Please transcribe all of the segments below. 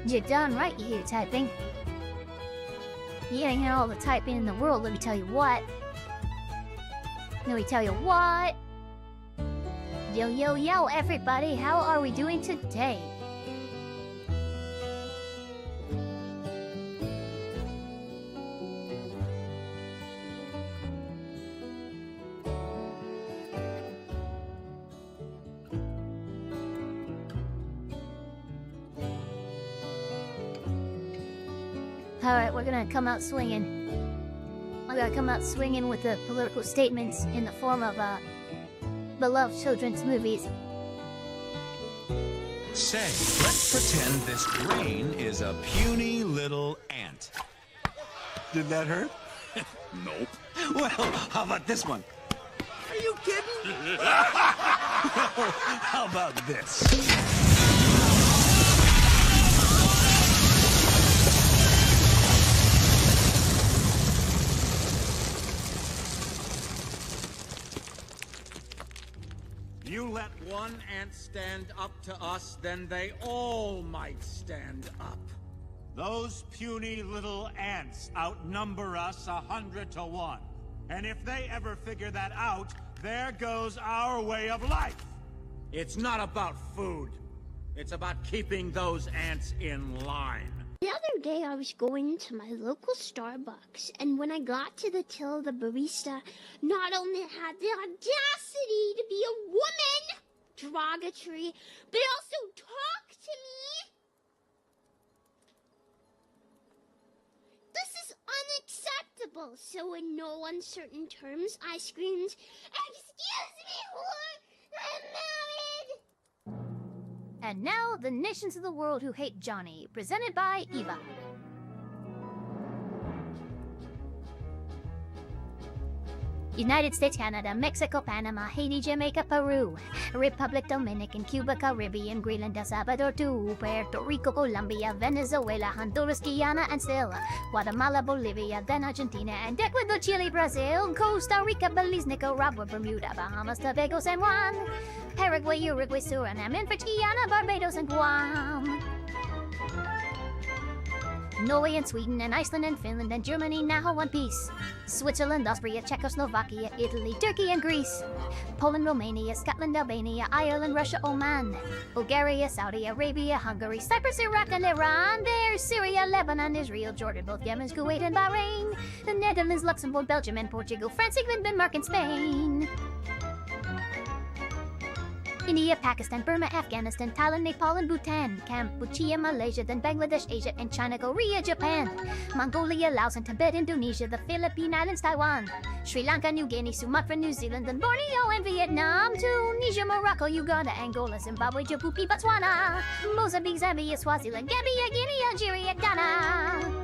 You're done right here typing. You ain't all the typing in the world, let me tell you what. Let me tell you what. Yo, yo, yo, everybody, how are we doing today? Alright, we're gonna come out swinging. We're gonna come out swinging with the political statements in the form of, beloved children's movies. Say, let's pretend this grain is a puny little ant. Did that hurt? Nope. Well, how about this one? Are you kidding? How about this? You let one ant stand up to us, then they all might stand up. Those puny little ants outnumber us 100 to 1. And if they ever figure that out, there goes our way of life. It's not about food. It's about keeping those ants in line. The other day I was going into my local Starbucks, and when I got to the till, the barista not only had the audacity to be a woman, derogatory, but also talk to me. This is unacceptable. So in no uncertain terms, I screamed, "Excuse me, whore! I'm married!" And now, the nations of the world who hate Johnny, presented by Eva. United States, Canada, Mexico, Panama, Haiti, Jamaica, Peru, Republic Dominican, Cuba, Caribbean, Greenland, El Salvador, too, Puerto Rico, Colombia, Venezuela, Honduras, Guyana, and still Guatemala, Bolivia, then Argentina, and Ecuador, Chile, Brazil, Costa Rica, Belize, Nicaragua, Bermuda, Bahamas, Tobago, San Juan, Paraguay, Uruguay, Suriname, and French Guiana, Barbados, and Guam. Norway and Sweden and Iceland and Finland and Germany now one piece. Switzerland, Austria, Czechoslovakia, Italy, Turkey and Greece. Poland, Romania, Scotland, Albania, Ireland, Russia, Oman. Bulgaria, Saudi Arabia, Hungary, Cyprus, Iraq and Iran. There's Syria, Lebanon, Israel, Jordan, both Yemen, Kuwait and Bahrain. The Netherlands, Luxembourg, Belgium and Portugal, France, England, Denmark and Spain. India, Pakistan, Burma, Afghanistan, Thailand, Nepal, and Bhutan, Cambodia, Malaysia, then Bangladesh, Asia, and China, Korea, Japan, Mongolia, Laos, and Tibet, Indonesia, the Philippine Islands, Taiwan, Sri Lanka, New Guinea, Sumatra, New Zealand, and Borneo, and Vietnam, Tunisia, Morocco, Uganda, Angola, Zimbabwe, Djibouti, Botswana, Mozambique, Zambia, Swaziland, Gambia, Guinea, Algeria, Ghana.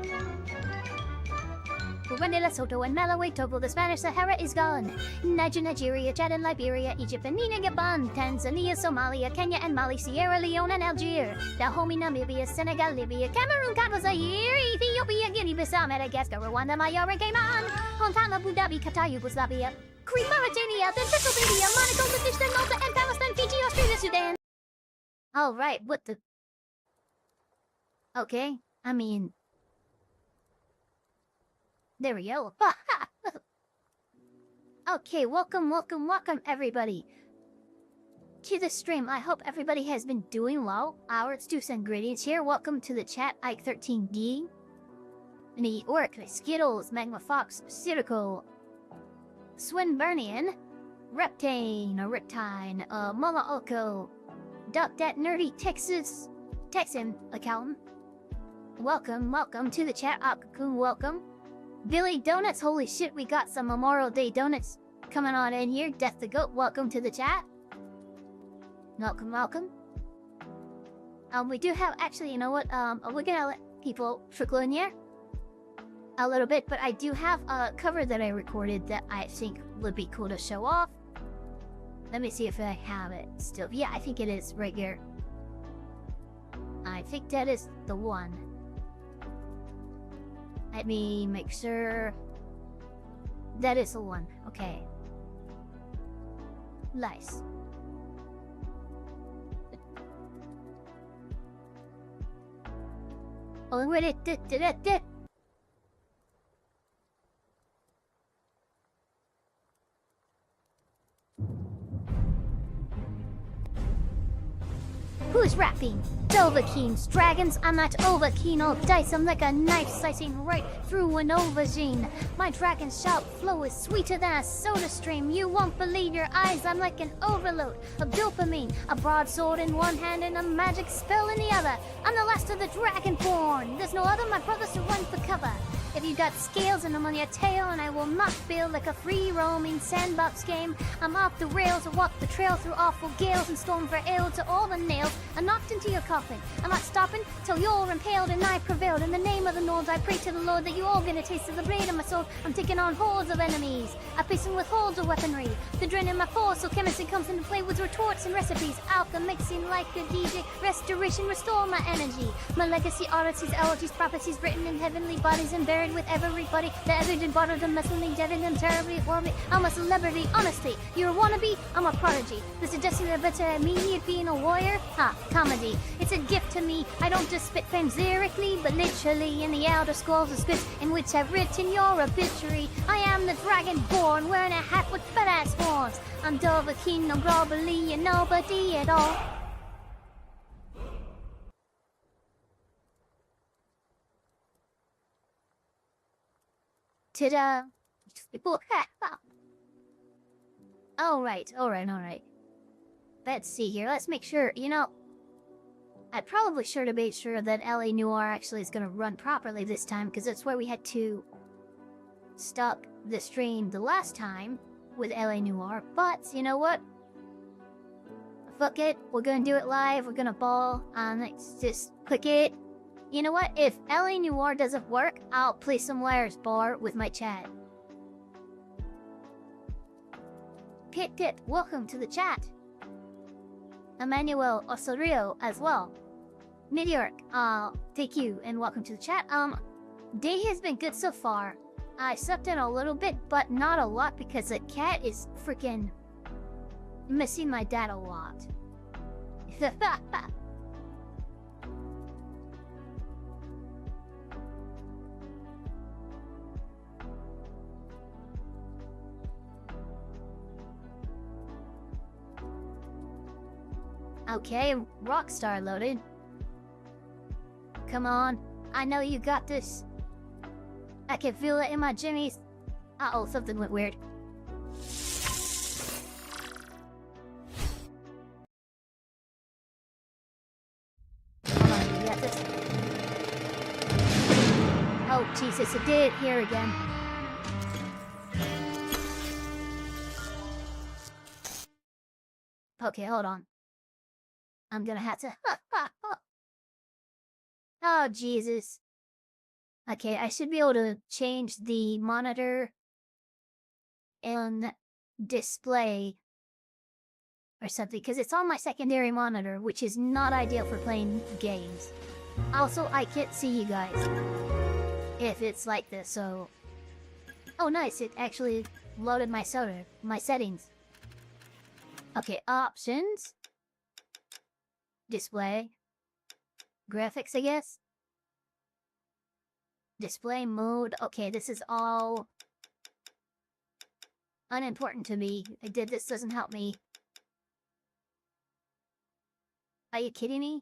Burundi, Lesotho, and Malawi, Togo, the Spanish Sahara is gone. Niger, Nigeria, Chad, and Liberia, Egypt, Benin, and Gabon, Tanzania, Somalia, Kenya, and Mali, Sierra Leone, and Algeria, Dahomey, Namibia, Senegal, Libya, Cameroon, Congo, Zaire, Ethiopia, Guinea-Bissau, Madagascar, Rwanda, Majorca, Cayman, Montana, Abu Dhabi, Qatar, Yugoslavia, Crete, Mauritania, then Pennsylvania, Monaco, Liechtenstein, Malta, and Palestine, Fiji, Australia, Sudan. Alright, what the... Okay, I mean... There we go. Okay, welcome everybody to the stream. I hope everybody has been doing well. It's Juice and Ingredients here. Welcome to the chat, Ike13D. Me, Orc, Skittles, Magma Fox, Citico, Swinburnian, Reptane, or Riptine, MommaOcco, Duck That Nerdy Texan accountant. Welcome to the chat, Akakun, welcome. Billy Donuts, holy shit, we got some Memorial Day donuts coming on in here. Death the Goat, welcome to the chat. Welcome. We do have, actually, you know what, we're gonna let people trickle in here a little bit, but I do have a cover that I recorded that I think would be cool to show off. Let me see if I have it still. Yeah, I think it is right here. I think that is the one. Let me make sure that is the one. Okay. Nice. . Already. Who's rapping? Dovahkiin's dragons, I'm not over keen. I'll dice 'em like a knife slicing right through an aubergine. My dragon's shout flow is sweeter than a soda stream. You won't believe your eyes, I'm like an overload of dopamine. A broadsword in one hand and a magic spell in the other. I'm the last of the dragonborn. There's no other, my brothers to run for cover. If you got scales and I'm on your tail, and I will not feel like a free-roaming sandbox game. I'm off the rails, I walk the trail through awful gales and storm for ale to all the nails. I knocked into your coffin. I'm not stopping till you're impaled and I prevailed. In the name of the Nords, I pray to the Lord that you all get a taste of the blade of my sword. I'm taking on hordes of enemies. I face them with hordes of weaponry. The drain in my force, so chemistry comes into play with retorts and recipes. Alchemixing like a DJ. Restoration, restore my energy. My legacy, oddities, elegies, prophecies written in heavenly bodies and buried with everybody that ever did bother them, messing dead and terribly for me. I'm a celebrity, honestly. You're a wannabe, I'm a prodigy. This is destiny that better me at being a warrior. Comedy. It's a gift to me. I don't just spit fame lyrically, but literally in the Elder Scrolls of scripts in which I've written your obituary. I am the dragonborn, wearing a hat with fat-ass horns. I'm Dovahkiin, no globally, and nobody at all. Ta-da! Alright. Let's see here. Let's make sure, I'd probably sure to make sure that LA Noire actually is going to run properly this time, because that's where we had to stop the stream the last time with LA Noire. But, you know what? Fuck it. We're going to do it live. We're going to ball. Let's just click it. You know what? If LA Noire doesn't work, I'll play some Liar's Bar with my chat. Pit, welcome to the chat. Emmanuel Osorio as well. Meteoric, thank you and welcome to the chat. Day has been good so far. I slept in a little bit, but not a lot because the cat is freaking missing my dad a lot. Okay, Rockstar loaded. Come on, I know you got this. I can feel it in my jimmies. Uh-oh, something went weird. Hold on, you got this. Oh, Jesus, it did here again. Okay, hold on. I'm gonna have to... Oh, Jesus. Okay, I should be able to change the monitor and display or something, because it's on my secondary monitor, which is not ideal for playing games. Also, I can't see you guys if it's like this, so... Oh, nice, it actually loaded my settings. Okay, options. Display. Graphics, I guess. Display mode. Okay, this is all unimportant to me. This doesn't help me. Are you kidding me?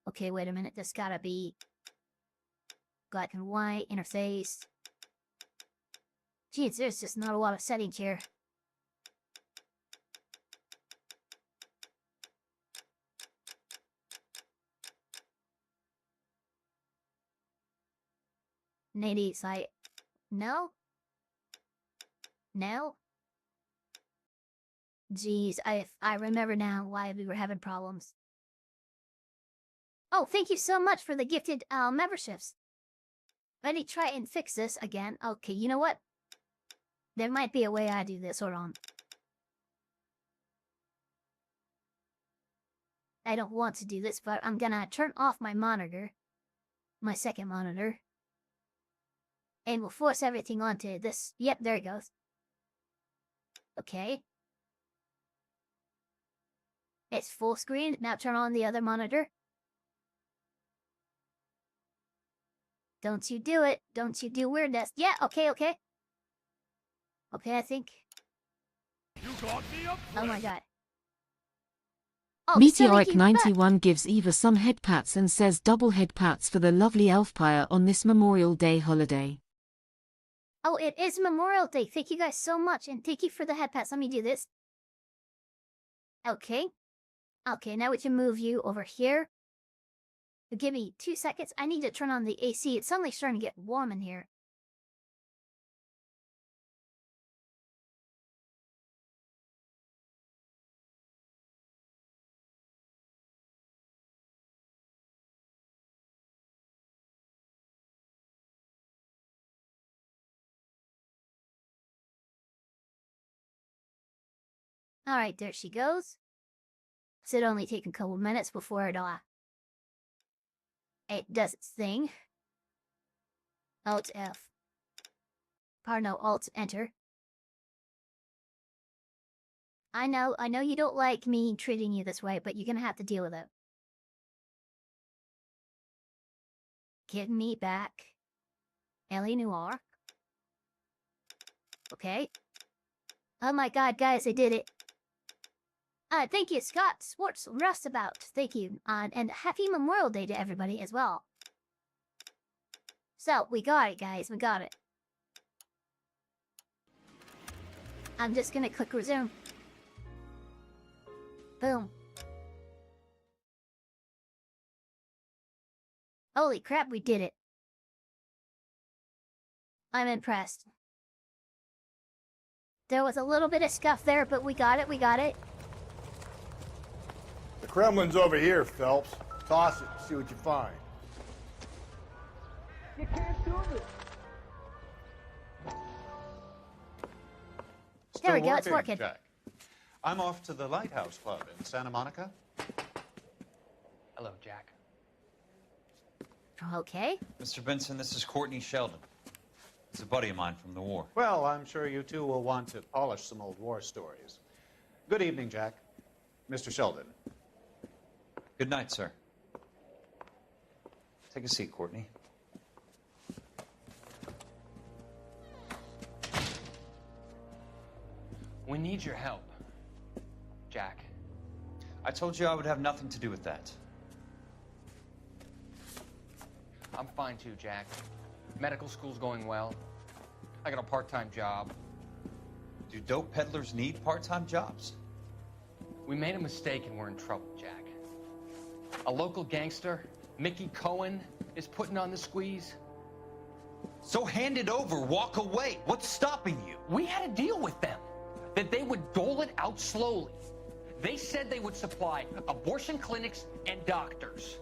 Okay, wait a minute. This gotta be black and white interface. Geez, there's just not a lot of settings here. Maybe it's like, no? No? Jeez, I remember now why we were having problems. Oh, thank you so much for the gifted memberships. Let me try and fix this again. Okay, you know what? There might be a way I do this. Hold on. I don't want to do this, but I'm gonna turn off my monitor. My second monitor. And we'll force everything onto this. Yep, there it goes. Okay. It's full screen. Now turn on the other monitor. Don't you do it. Don't you do weirdness. Yeah, okay. Okay, I think. Oh my god. Oh, Meteoric 91 gives Eva some head pats and says double head pats for the lovely Elfpire on this Memorial Day holiday. Oh, it is Memorial Day. Thank you guys so much, and thank you for the head pats. Let me do this. Okay. Okay, now we can move you over here. Give me 2 seconds. I need to turn on the AC. It's suddenly starting to get warm in here. Alright, there she goes. So it only take a couple minutes before it does its thing. Alt F. Pardon, no, Alt Enter. I know you don't like me treating you this way, but you're gonna have to deal with it. Give me back Noire. Okay. Oh my god, guys, I did it. Thank you, Scott Sports Rustabout. Thank you. And happy Memorial Day to everybody as well. So, we got it, guys. We got it. I'm just gonna click resume. Boom. Holy crap, we did it. I'm impressed. There was a little bit of scuff there, but we got it, The Kremlin's over here, Phelps. Toss it, see what you find. You can't do it. There we go, it's working. Jack. I'm off to the Lighthouse Club in Santa Monica. Hello, Jack. Okay. Mr. Benson, this is Courtney Sheldon. He's a buddy of mine from the war. Well, I'm sure you two will want to polish some old war stories. Good evening, Jack. Mr. Sheldon. Good night, sir. Take a seat, Courtney. We need your help, Jack. I told you I would have nothing to do with that. I'm fine too, Jack. Medical school's going well. I got a part-time job. Do dope peddlers need part-time jobs? We made a mistake and we're in trouble, Jack. A local gangster, Mickey Cohen, is putting on the squeeze. So hand it over, walk away. What's stopping you? We had a deal with them, that they would dole it out slowly. They said they would supply abortion clinics and doctors,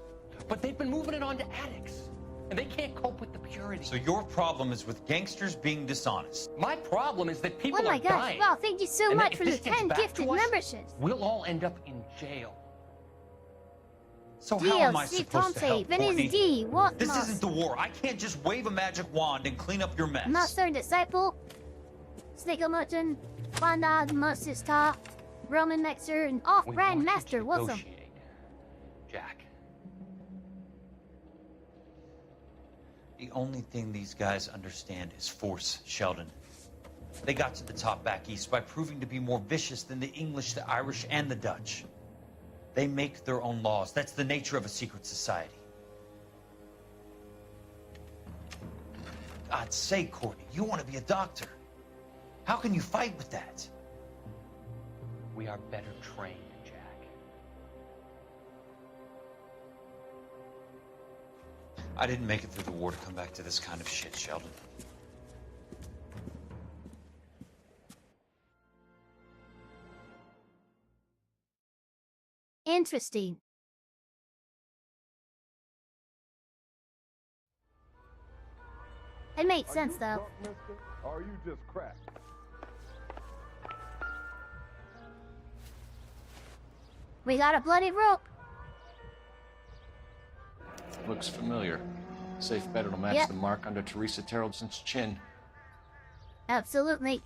but they've been moving it on to addicts, and they can't cope with the purity. So your problem is with gangsters being dishonest. My problem is that people Oh my are gosh, dying. wow, thank you so And much if for the this gets 10 back gifted to us, memberships. We'll all end up in jail. So how am I DLC supposed to help, Courtney? D, what This isn't the war. I can't just wave a magic wand and clean up your mess. Master and Disciple, Snickermutton, Bandad, Musista, Roman Mixer, and We Off-Brand want you Master to Wilson. negotiate, Jack. The only thing these guys understand is force, Sheldon. They got to the top back east by proving to be more vicious than the English, the Irish, and the Dutch. They make their own laws. That's the nature of a secret society. God's sake, Courtney, you want to be a doctor. How can you fight with that? We are better trained, Jack. I didn't make it through the war to come back to this kind of shit, Sheldon. Interesting. It makes sense, though. Or are you just cracked? We got a bloody rope. Looks familiar. Safe bet it'll match Yep. the mark under Teresa Terrelson's chin. Absolutely.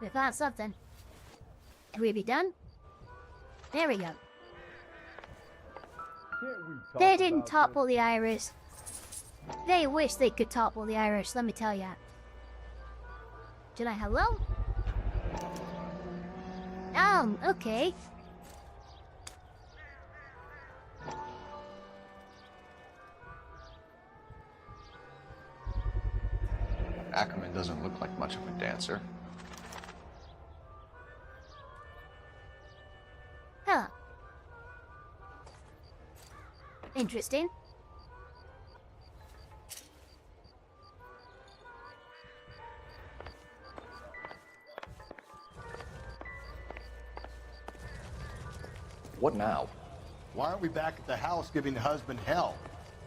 We found something. Can we be done? There we go. They didn't topple the Irish. They wish they could topple the Irish, let me tell ya. Hello? Okay. Ackerman doesn't look like much of a dancer. Huh. Interesting. What now? Why aren't we back at the house giving the husband hell?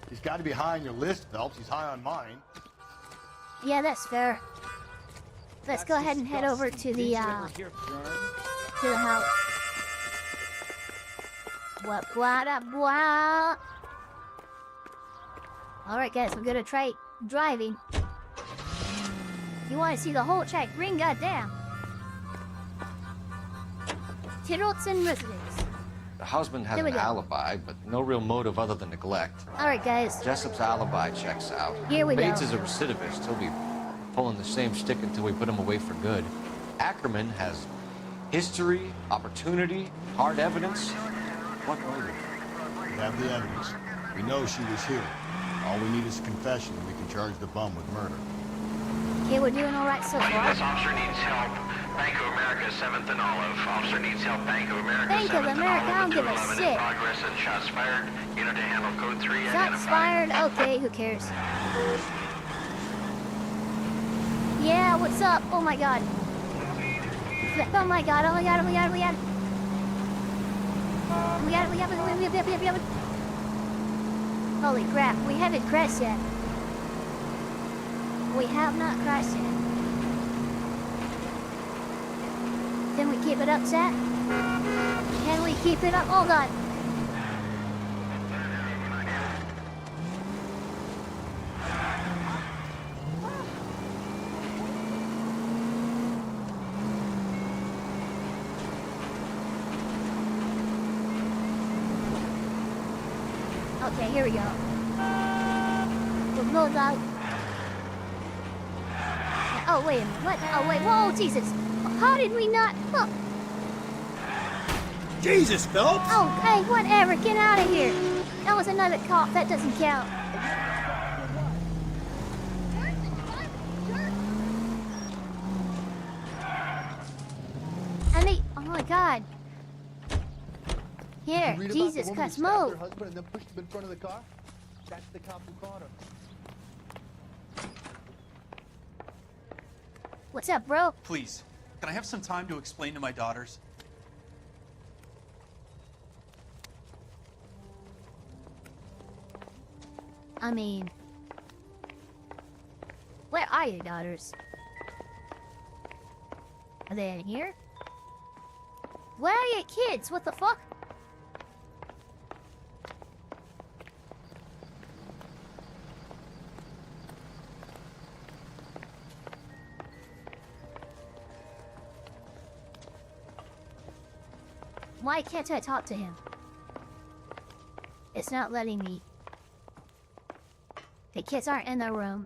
He's got to be high on your list, Phelps. He's high on mine. Yeah, that's fair. Let's go ahead and head over to the house. What? Alright guys, we're gonna try driving. You wanna see the whole track? Ring, goddamn. Tyrolson residence. The husband has an alibi, but no real motive other than neglect. Alright guys. Jessup's alibi checks out. Here we Bates go. is a recidivist. He'll be pulling the same stick until we put him away for good. Ackerman has history, opportunity, hard evidence. What motive? We have the evidence. We know she was here. All we need is a confession, and we can charge the bum with murder. Okay, we're doing alright so far. This officer needs help. Bank of America, 7th and Olive. Officer needs help. Bank of America, Bank of 7th and America, I don't Olive. give a 211 shit. in progress and shots fired. Unit to handle code 3 Shots identified. fired? Okay, who cares? Yeah, what's up? Oh my god. Oh my god, oh my god, oh my god, oh my god. We got it. Holy crap, we haven't crashed yet. We have not crashed yet. Can we keep it up, chat? Can we keep it up? Oh god. Okay, here we go. We'll load out. Oh, wait a minute. What? Oh, wait. Whoa, Jesus. How did we not? Oh. Jesus, Phelps! Oh, hey, whatever. Get out of here. That was another cop. That doesn't count. And they... Oh, my God. Here, Jesus Christ, move. Husband and then pushed him in front of the car? That's the cop who caught him. What's up, bro? Please, can I have some time to explain to my daughters? I mean... Where are your daughters? Are they in here? Where are your kids? What the fuck? Why can't I talk to him? It's not letting me. The kids aren't in their room.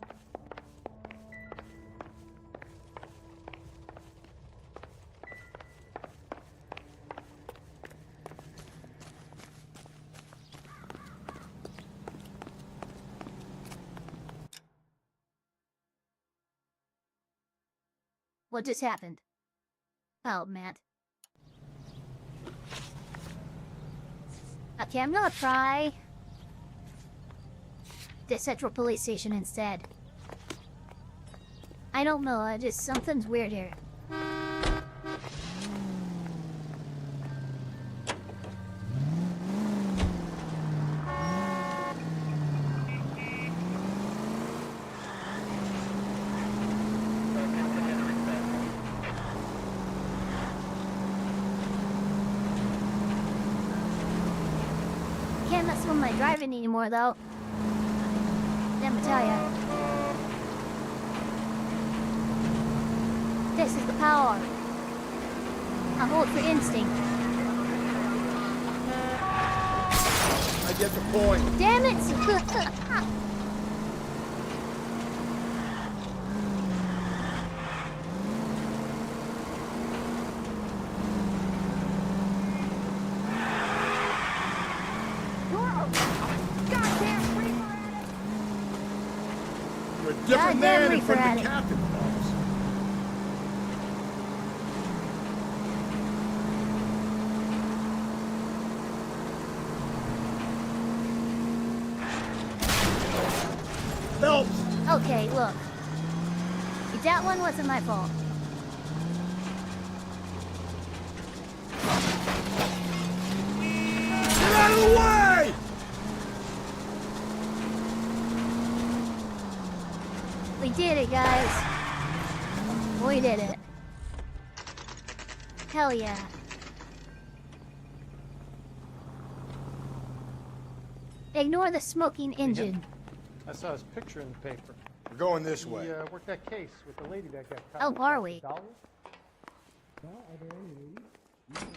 What just happened? Oh, Matt. Okay, I'm gonna try the Central Police Station instead. I don't know, just something's weird here. Can't mess with my driving anymore, though. Let me tell ya. This is the power. I hold for instinct. get the point. Damn it! You're a different man in front of the Reaper captain, Phelps. Phelps! Okay, look. That one wasn't my fault. Get out of the way! We did it, guys. We did it. Hell yeah. Ignore the smoking engine. I saw his picture in the paper. We're going this He way. worked that case with the lady that got caught. How are we?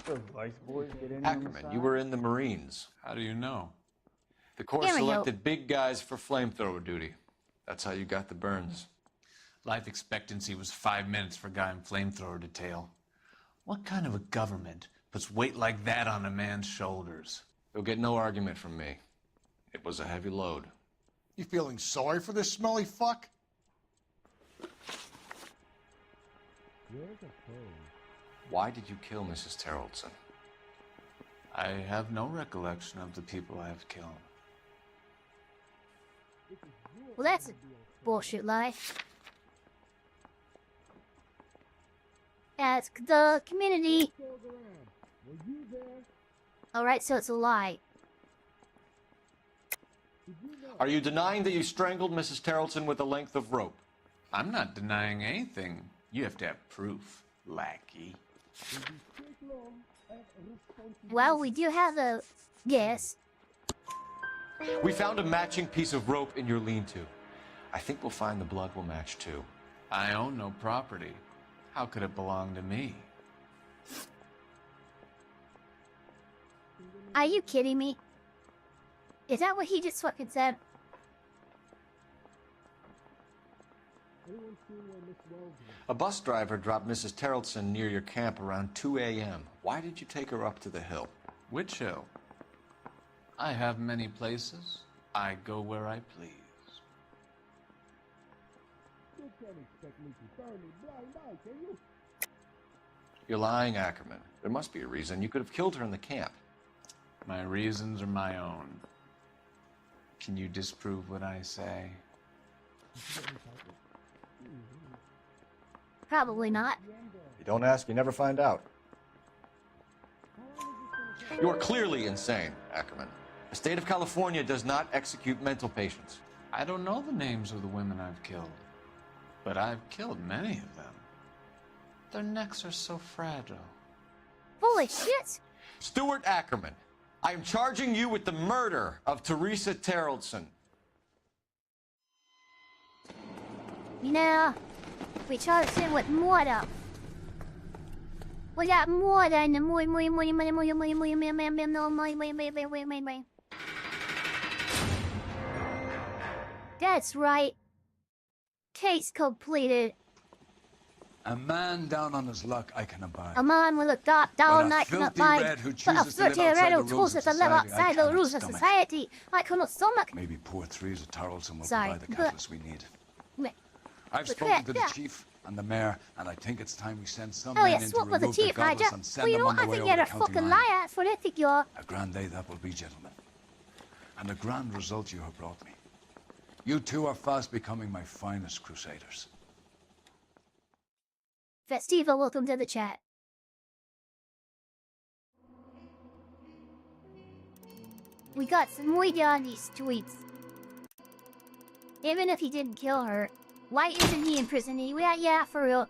Those vice boys get in Ackerman, you were in the Marines. How do you know? The Corps Here we go. selected big guys for flamethrower duty. That's how you got the burns. Life expectancy was 5 minutes for a guy in flamethrower detail. What kind of a government puts weight like that on a man's shoulders? You'll get no argument from me. It was a heavy load. You feeling sorry for this smelly fuck? Why did you kill Mrs. Terrellson? I have no recollection of the people I have killed. Well, that's a bullshit lie. Ask the community. Alright, so it's a lie. Are you denying that you strangled Mrs. Terrellson with a length of rope? I'm not denying anything. You have to have proof, lackey. Well, we do have a guess. We found a matching piece of rope in your lean-to. I think we'll find the blood will match too. I own no property. How could it belong to me? Are you kidding me? Is that what he just fucking said? A bus driver dropped Mrs. Terrellson near your camp around 2 a.m. Why did you take her up to the hill? Which hill? I have many places. I go where I please. You're lying, Ackerman. There must be a reason. You could have killed her in the camp. My reasons are my own. Can you disprove what I say? Probably not. You don't ask, you never find out. You're clearly insane, Ackerman. The state of California does not execute mental patients. I don't know the names of the women I've killed, but I've killed many of them. Their necks are so fragile. Holy shit! Stuart Ackerman, I am charging you with the murder of Teresa Terrellson. No, we charged him with murder. We got murder in the That's right. Case completed. A man down on his luck I can abide. A man with a dark down I cannot filthy buy. red who But a chooses to live filthy outside red the who rules chooses of to live society, I outside the cannot rules of stomach. society. I cannot stomach. Maybe poor Teresa Terrellson will Sorry, provide the but- catalyst we need. I've But spoken to the yeah. chief and the mayor, and I think it's time we send some Oh men yeah, in to swap with the remove the chief, goggles Roger. and Well, send you them know on what? I their way think over you're a the county fucking line. liar. For that, think you're. A grand day that will be, gentlemen. And a grand result you have brought me. You two are fast becoming my finest crusaders. Festiva, welcome to the chat. We got some media on these tweets. Even if he didn't kill her, why isn't he in prison? Yeah, for real.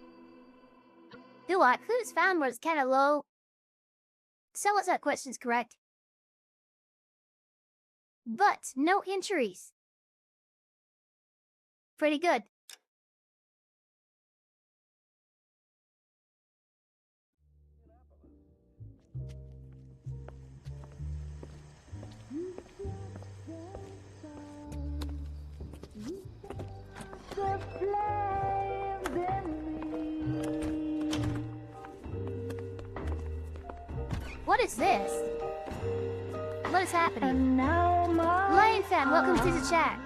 Do what? Whose found was kind of low? So was that question's correct. But no injuries. Pretty good. What is this? What is happening? Lion fan, welcome to the chat.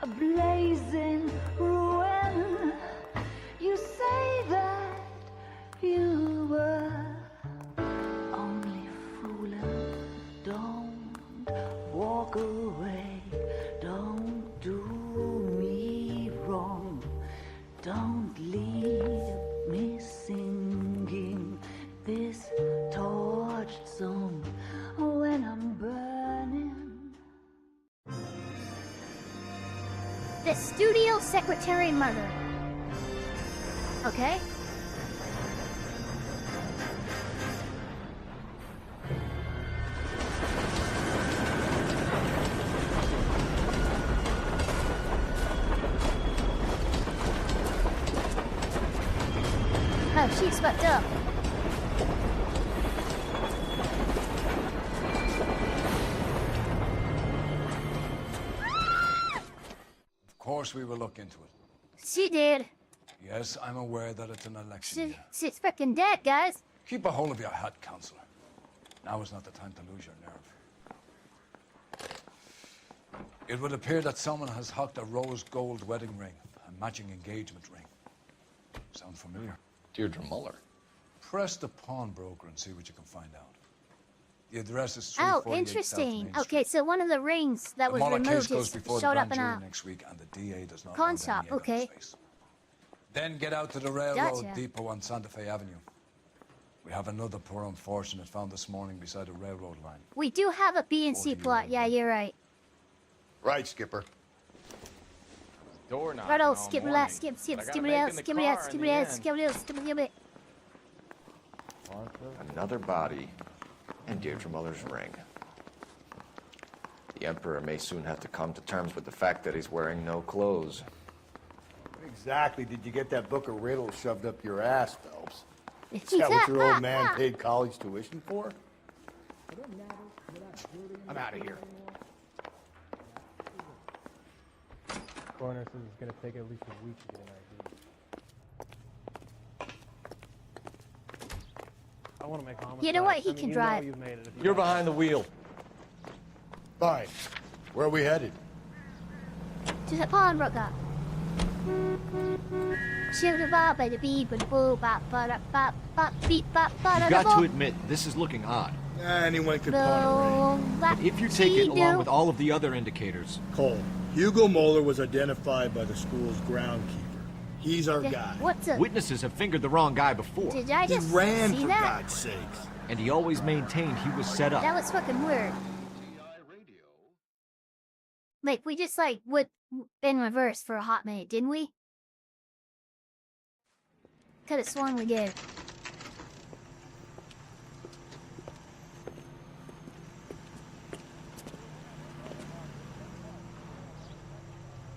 A blazing ruin. You say that you were only fooling. Don't walk away. Don't do me wrong. Don't leave me singing this torched song when I'm burning. The studio secretary murder. Okay. Oh, she's fucked up. Of course we will look into it. She did. Yes, I'm aware that it's an election year. She's freaking dead, guys. Keep a hold of your hat, Counselor. Now is not the time to lose your nerve. It would appear that someone has hocked a rose gold wedding ring, a matching engagement ring. Sound familiar? Deirdre Muller. Press the pawnbroker and see what you can find out. The address is Oh, 348 interesting. South Main Okay, so one of the rings that was the Muller case removed goes is before showed the up in grand a jury next week, and the DA does not pawn want shop. any evidence Okay. faced. Then get out to the railroad Gotcha. depot on Santa Fe Avenue. We have another poor unfortunate found this morning beside a railroad line. We do have a B and C plot. Yeah, you're right. Right, Skipper. Door knock. Right, all skip morning, that, skip, but I skip, gotta skip make it it out, in the skip it car out, in skip the it out, end. skip it out, skip it out. Another body and Deirdre Muller's ring. The Emperor may soon have to come to terms with the fact that he's wearing no clothes. What exactly did you get that book of riddles shoved up your ass, Phelps? Is He's that what that- your old man paid college tuition for? I'm out of here. Coroner says it's going to take at least a week to get an ID. I want to make homicide. You know what? He I mean, can you drive. Know you've made it if you You're don't. behind the wheel. Fine. Where are we headed? To the pawnbroker. Shoot a bop by the beep and boo bop ba bop bop beep bop ba You've got to admit, this is looking odd. Anyone could pawn a ring. But if you take it along with all of the other indicators... Cole, Hugo Moeller was identified by the school's groundkeeper. He's our guy. What's a... Witnesses have fingered the wrong guy before. Did I just He ran, see for that? God's sakes. And he always maintained he was set up. That was fucking weird. Like, we just, like, would been reversed for a hot minute, didn't we? Could have sworn we did.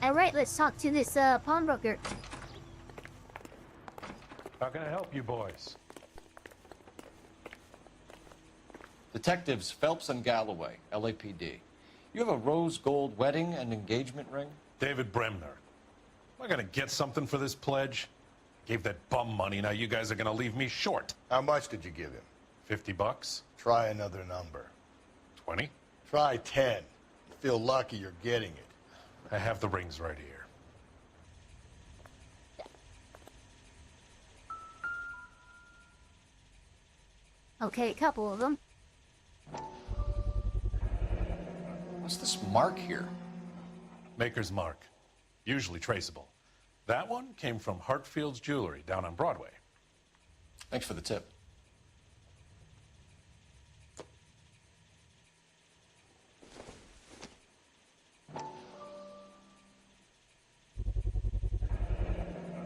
Alright, let's talk to this, pawnbroker. How can I help you boys? Detectives Phelps and Galloway, LAPD. You have a rose gold wedding and engagement ring? David Bremner. Am I gonna get something for this pledge? Gave that bum money, now you guys are gonna leave me short. How much did you give him? $50? Try another number. 20? Try 10. You feel lucky you're getting it. I have the rings right here. Okay, a couple of them. What's this mark here? Maker's mark. Usually traceable. That one came from Hartfield's Jewelry down on Broadway. Thanks for the tip.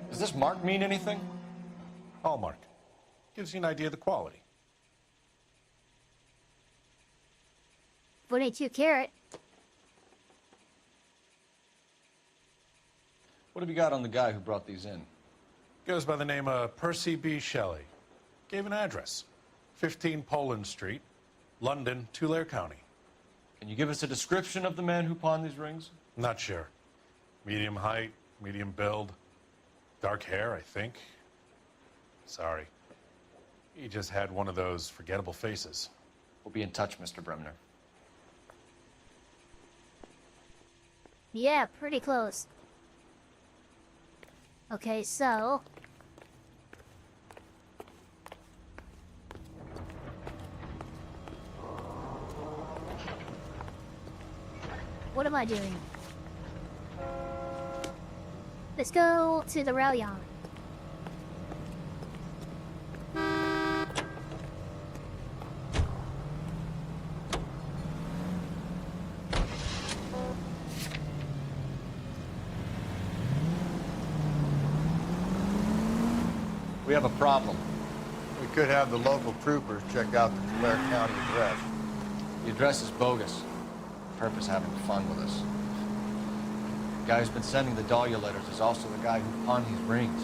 Does this mark mean anything? Hallmark. Gives you an idea of the quality. 42 carat. What have you got on the guy who brought these in? Goes by the name of Percy B. Shelley. Gave an address. 15 Poland Street, London, Tulare County. Can you give us a description of the man who pawned these rings? Not sure. Medium height, medium build. Dark hair, I think. Sorry. He just had one of those forgettable faces. We'll be in touch, Mr. Bremner. Yeah, pretty close. Okay, so... what am I doing? Let's go to the rail yard. We have a problem. We could have the local troopers check out the Tulare County address. The address is bogus. Purpose having fun with us. The guy who's been sending the Dahlia letters is also the guy who pawned these rings.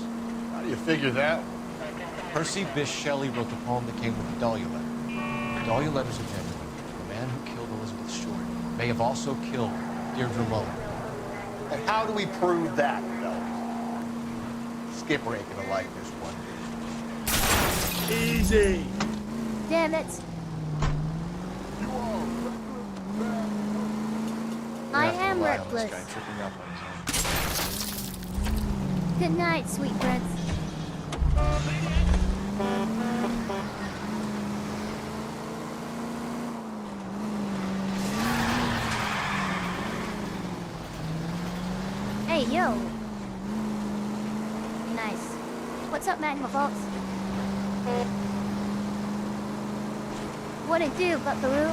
How do you figure that? Percy Bysshe Shelley wrote the poem that came with the Dahlia letter. The Dahlia letters are genuine. The man who killed Elizabeth Short may have also killed Deirdre Mullen. And how do we prove that, fellas? Skipper ain't gonna like this one. Easy. Damn it. I am reckless. Good night, sweet prince. Hey, yo. Nice. What's up, Magma Fox? What it do, Buckaroo?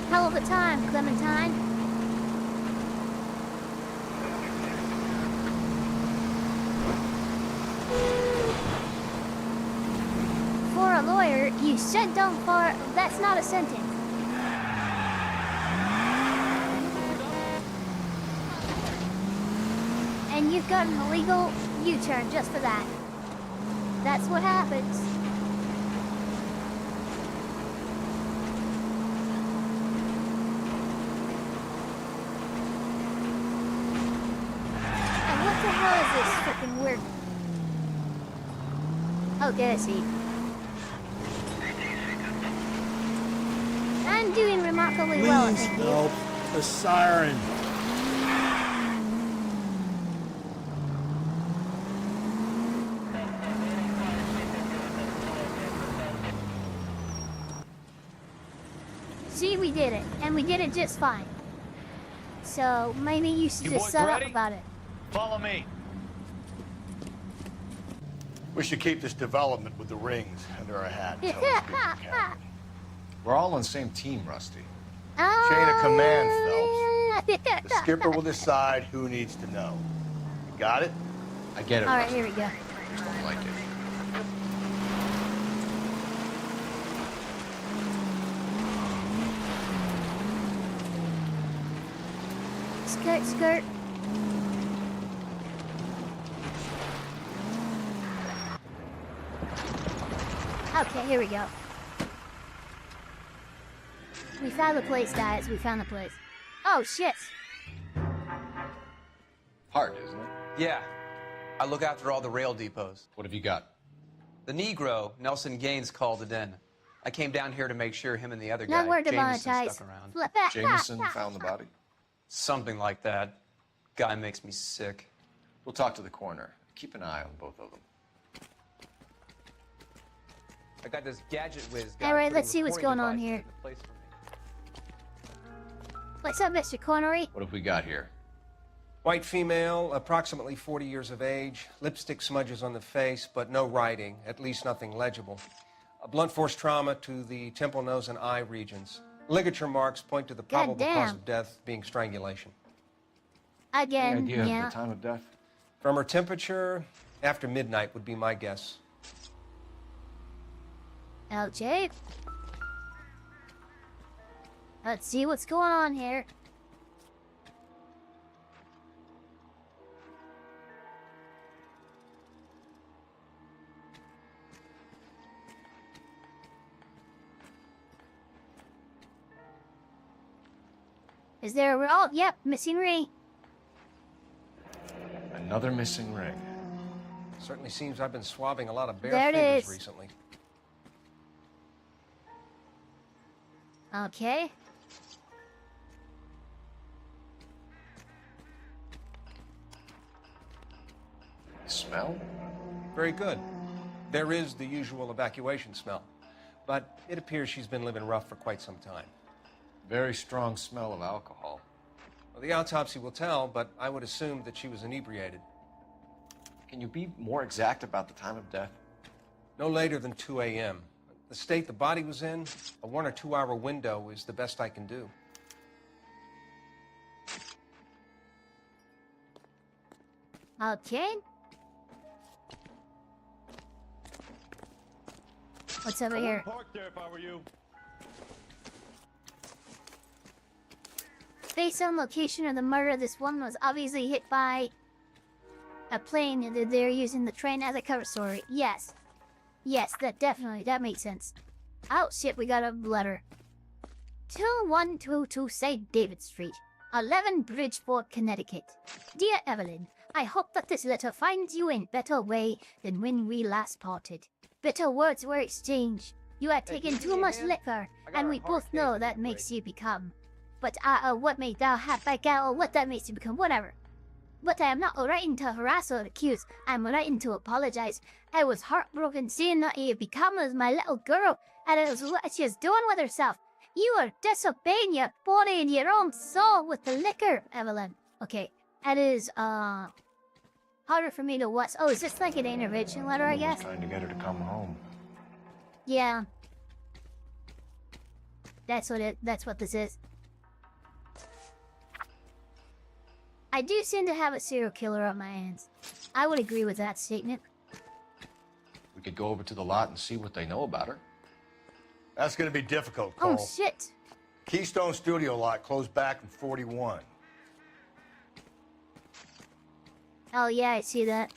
Hell of a time, Clementine. For a lawyer, you said don't fart. That's not a sentence. And you've got an illegal U-turn just for that. That's what happens. And what the hell is this freaking weird? Okay, I see. I'm doing remarkably well, Please thank you. help. The siren. See, we did it, and we did it just fine. So maybe you should just shut up about it. Follow me. We should keep this development with the rings under our hat. until we speak to the captain. We're all on the same team, Rusty. Chain of command, Phelps. The skipper will decide who needs to know. You got it? I get it. All right, Rusty. here we go. Just don't like it. Skirt, skirt. Okay, here we go. We found the place, guys. We found the place. Oh, shit. Hard, isn't it? Yeah. I look after all the rail depots. What have you got? The Negro, Nelson Gaines, called it in. I came down here to make sure him and the other Now guy, we're Jameson, demonetized. stuck around. Jameson found the body? Something like that. Guy makes me sick. We'll talk to the coroner. Keep an eye on both of them. I got this gadget whiz guy. All right, putting let's see what's recording going on devices here. into place for me. What's up, Mr. Connery? What have we got here? White female, approximately 40 years of age, lipstick smudges on the face, but no writing, at least nothing legible. A blunt force trauma to the temple, nose, and eye regions. Ligature marks point to the probable cause of death being strangulation. Again, Any idea yeah. of the time of death? From her temperature, after midnight would be my guess. LJ. Let's see what's going on here. Is there a... oh, yep, missing ring. Another missing ring. Certainly seems I've been swabbing a lot of bare There it fingers is. recently. Okay. Smell? Very good. There is the usual evacuation smell, but it appears she's been living rough for quite some time. Very strong smell of alcohol. Well, the autopsy will tell, but I would assume that she was inebriated. Can you be more exact about the time of death? No later than 2 a.m. The state the body was in, a 1 or 2 hour window is the best I can do. Okay. What's over here? Park there if I were you. Based on location of the murder, this one was obviously hit by a plane and they're using the train as a cover story. Yes. Yes, that makes sense. Oh shit, we got a letter. 2122 St. David Street, 11 Bridgeport, Connecticut. Dear Evelyn, I hope that this letter finds you in better way than when we last parted. Bitter words were exchanged. You had taken too much liquor, and we both know that makes you become. But what may thou have by gal, or what that makes you become, whatever. But I am not writing to harass or accuse. I'm writing to apologize. I was heartbroken seeing that you become as my little girl, and it was what she is doing with herself. You are disobeying your body and your own soul with the liquor, Evelyn. Okay, that is, harder for me to watch. Oh, is this like an intervention letter, I guess? Trying to get her to come home. Yeah. That's what this is. I do seem to have a serial killer on my hands. I would agree with that statement. We could go over to the lot and see what they know about her. That's gonna be difficult, Cole. Oh, shit. Keystone Studio lot closed back in 41. Oh, yeah, I see that.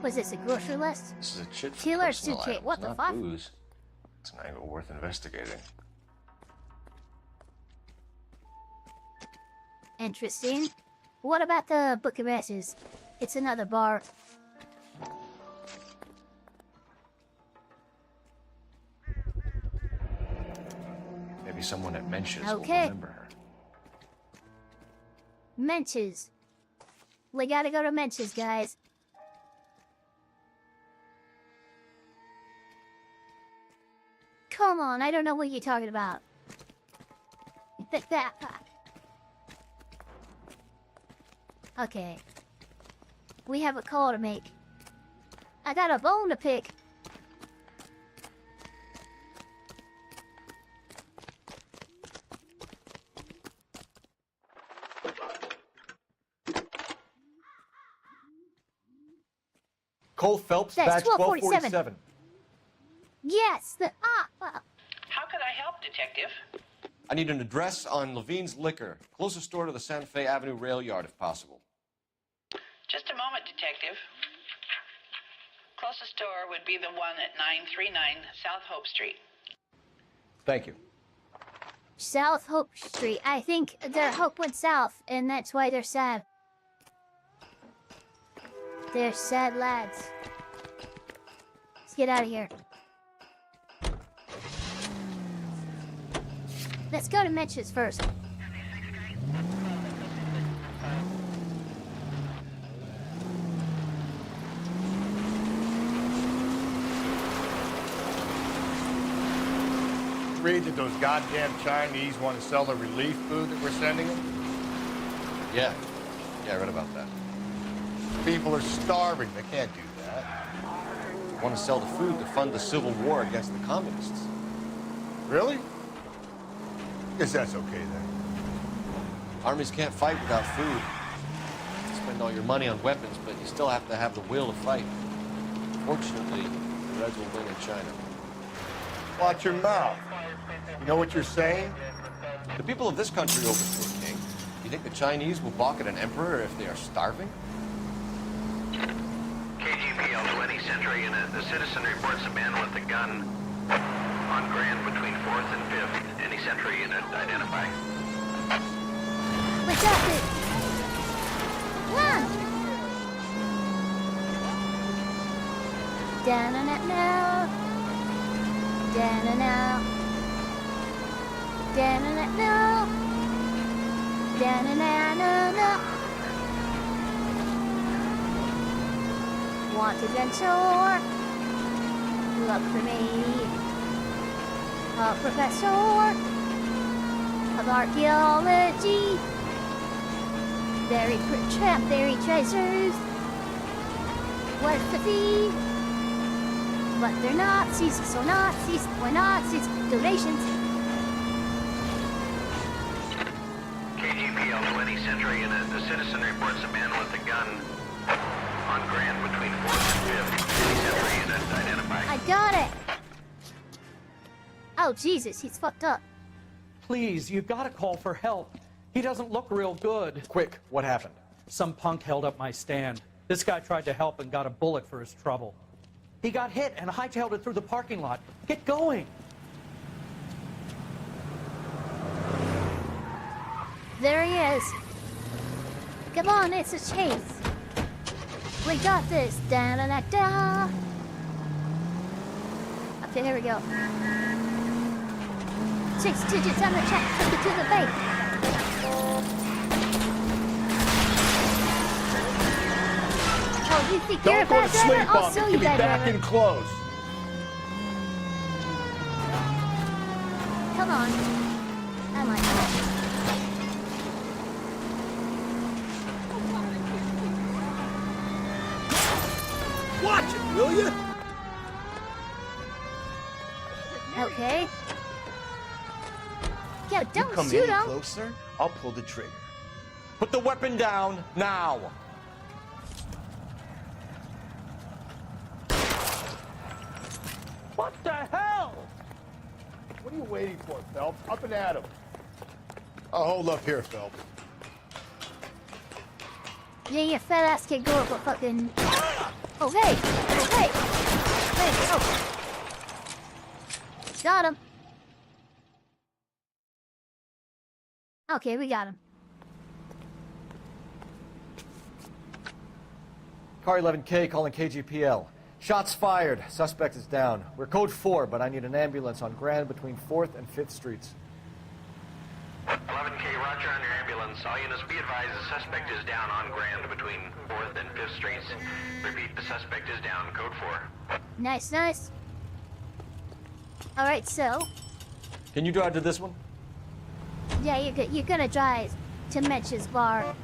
Was this a grocery list? This is a chit for Killer personal suitcase. items, What the not fuck? booze. It's an angle worth investigating. Interesting. What about the Book of Ashes? It's another bar. Maybe someone at Mensch's will Okay. remember her. Menches. We gotta go to Menches, guys. Come on, I don't know what you're talking about. Okay. We have a call to make. I got a bone to pick. Cole Phelps, That's batch 1247. 1247. Yes, How could I help, Detective? I need an address on Levine's Liquor. Closest store to the Santa Fe Avenue rail yard, if possible. Just a moment, Detective. Closest store would be the one at 939 South Hope Street. Thank you. South Hope Street. I think their hope went south, and that's why they're sad. They're sad lads. Let's get out of here. Let's go to Mensch's first. Read that those goddamn Chinese want to sell the relief food that we're sending them? Yeah. Yeah, I read about that. People are starving. They can't do that. They want to sell the food to fund the civil war against the communists. Really? Guess that's okay then. Armies can't fight without food. You spend all your money on weapons, but you still have to have the will to fight. Fortunately, the Reds will win in China. Watch your mouth. You know what you're saying? The people of this country overthrew a king. You think the Chinese will balk at an emperor if they are starving? KGPL 20 Century Unit. The citizen reports a man with a gun. On Grand between 4th and 5th. Any sentry unit identify. We got it! Run! Down and up now. Down and out. Down and up now. Down and out, no, no. Wanted and sure. Look for me. A professor of archaeology. Buried treasures. What's the fee? But they're Nazis, so Nazis, we're Nazis, donations. KGPL to any sentry unit. The citizen reports a man with a gun on Grand between 4th and 5th. Any sentry unit identify. I got it! Oh, Jesus, he's fucked up. Please, you've got to call for help. He doesn't look real good. Quick, what happened? Some punk held up my stand. This guy tried to help and got a bullet for his trouble. He got hit and hightailed it through the parking lot. Get going! There he is. Come on, it's a chase. We got this. Da-da-da-da. Okay, here we go. 6 digits on the check. Took it to the bank. Oh, you think you're a bad driver? I'll show you bad driver. Back in close. Come on. I like that. Watch it, will you? Okay. Yeah, You don't come shoot any him. closer, I'll pull the trigger. Put the weapon down now. What the hell? What are you waiting for, Phelps? Up and at him. I'll hold up here, Phelps. Yeah, your fat ass can go up a fucking... Oh, hey! Oh, hey! Hey, oh! Got him. Okay, we got him. Car 11K calling KGPL. Shots fired. Suspect is down. We're code 4, but I need an ambulance on Grand between 4th and 5th Streets. 11K, roger on your ambulance. All units be advised the suspect is down on Grand between 4th and 5th Streets. Repeat, the suspect is down. Code 4. Nice, nice. Alright, so... Can you drive to this one? Yeah, you're gonna drive to Mitch's bar.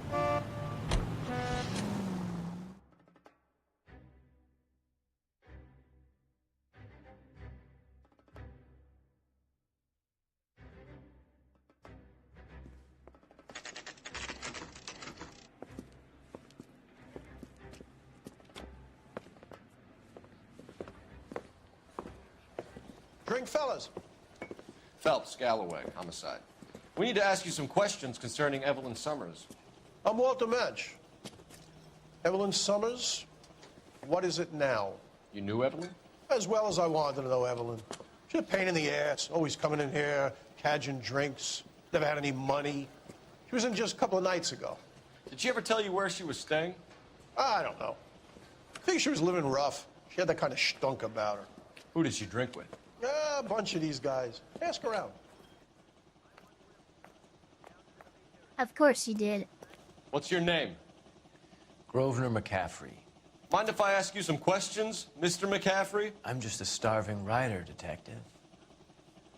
Drink, fellas. Phelps, Galloway, homicide. We need to ask you some questions concerning Evelyn Summers. I'm Walter Mensch. Evelyn Summers, what is it now? You knew Evelyn? As well as I wanted to know Evelyn. She's a pain in the ass, always coming in here, cadging drinks, never had any money. She was in just a couple of nights ago. Did she ever tell you where she was staying? I don't know. I think she was living rough. She had that kind of stunk about her. Who did she drink with? A bunch of these guys. Ask around. Of course you did. What's your name? Grosvenor McCaffrey. Mind if I ask you some questions, Mr. McCaffrey? I'm just a starving writer, Detective.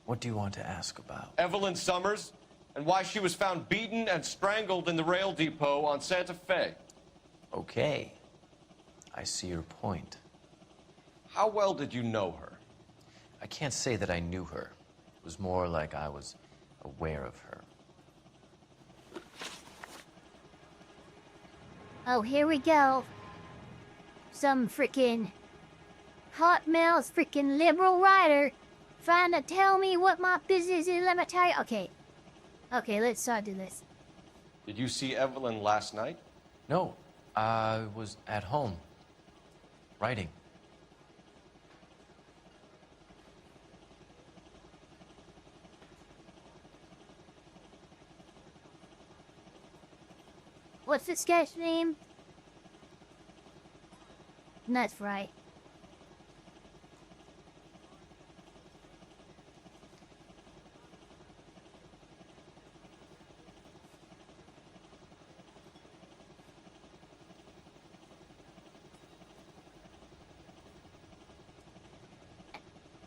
What do you want to ask about? Evelyn Summers, and why she was found beaten and strangled in the rail depot on Santa Fe. Okay. I see your point. How well did you know her? I can't say that I knew her. It was more like I was aware of her. Oh, here we go. Some freaking hot mouse freaking liberal writer trying to tell me what my business is. Let me tell you. Okay. Okay, let's start do this. Did you see Evelyn last night? No, I was at home, writing. What's this guy's name? That's right.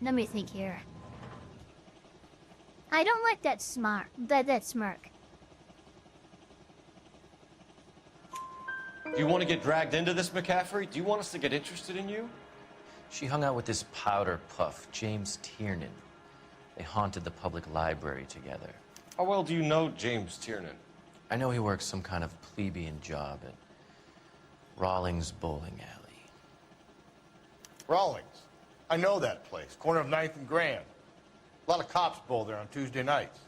Let me think here. I don't like that that smirk. Do you want to get dragged into this, McCaffrey? Do you want us to get interested in you? She hung out with this powder puff, James Tiernan. They haunted the public library together. How well do you know James Tiernan? I know he works some kind of plebeian job at Rawlings Bowling Alley. Rawlings. I know that place. Corner of 9th and Grand. A lot of cops bowl there on Tuesday nights.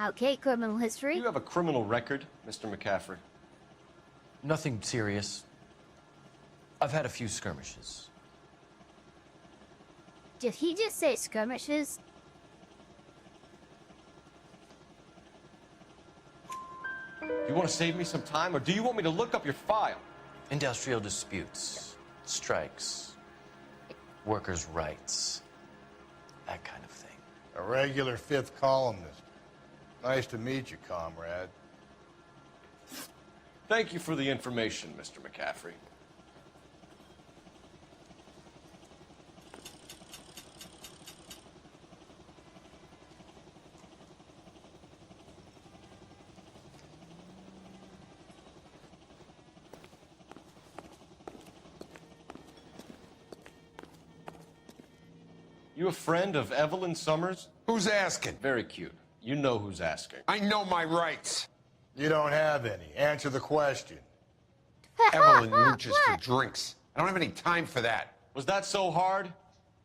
Okay, criminal history. Do you have a criminal record, Mr. McCaffrey? Nothing serious. I've had a few skirmishes. Did he just say skirmishes? Do you want to save me some time, or do you want me to look up your file? Industrial disputes, strikes, workers' rights, that kind of thing. A regular fifth columnist. Nice to meet you, comrade. Thank you for the information, Mr. McCaffrey. You a friend of Evelyn Summers? Who's asking? Very cute. You know who's asking. I know my rights. You don't have any. Answer the question. Evelyn mooches for drinks. I don't have any time for that. Was that so hard?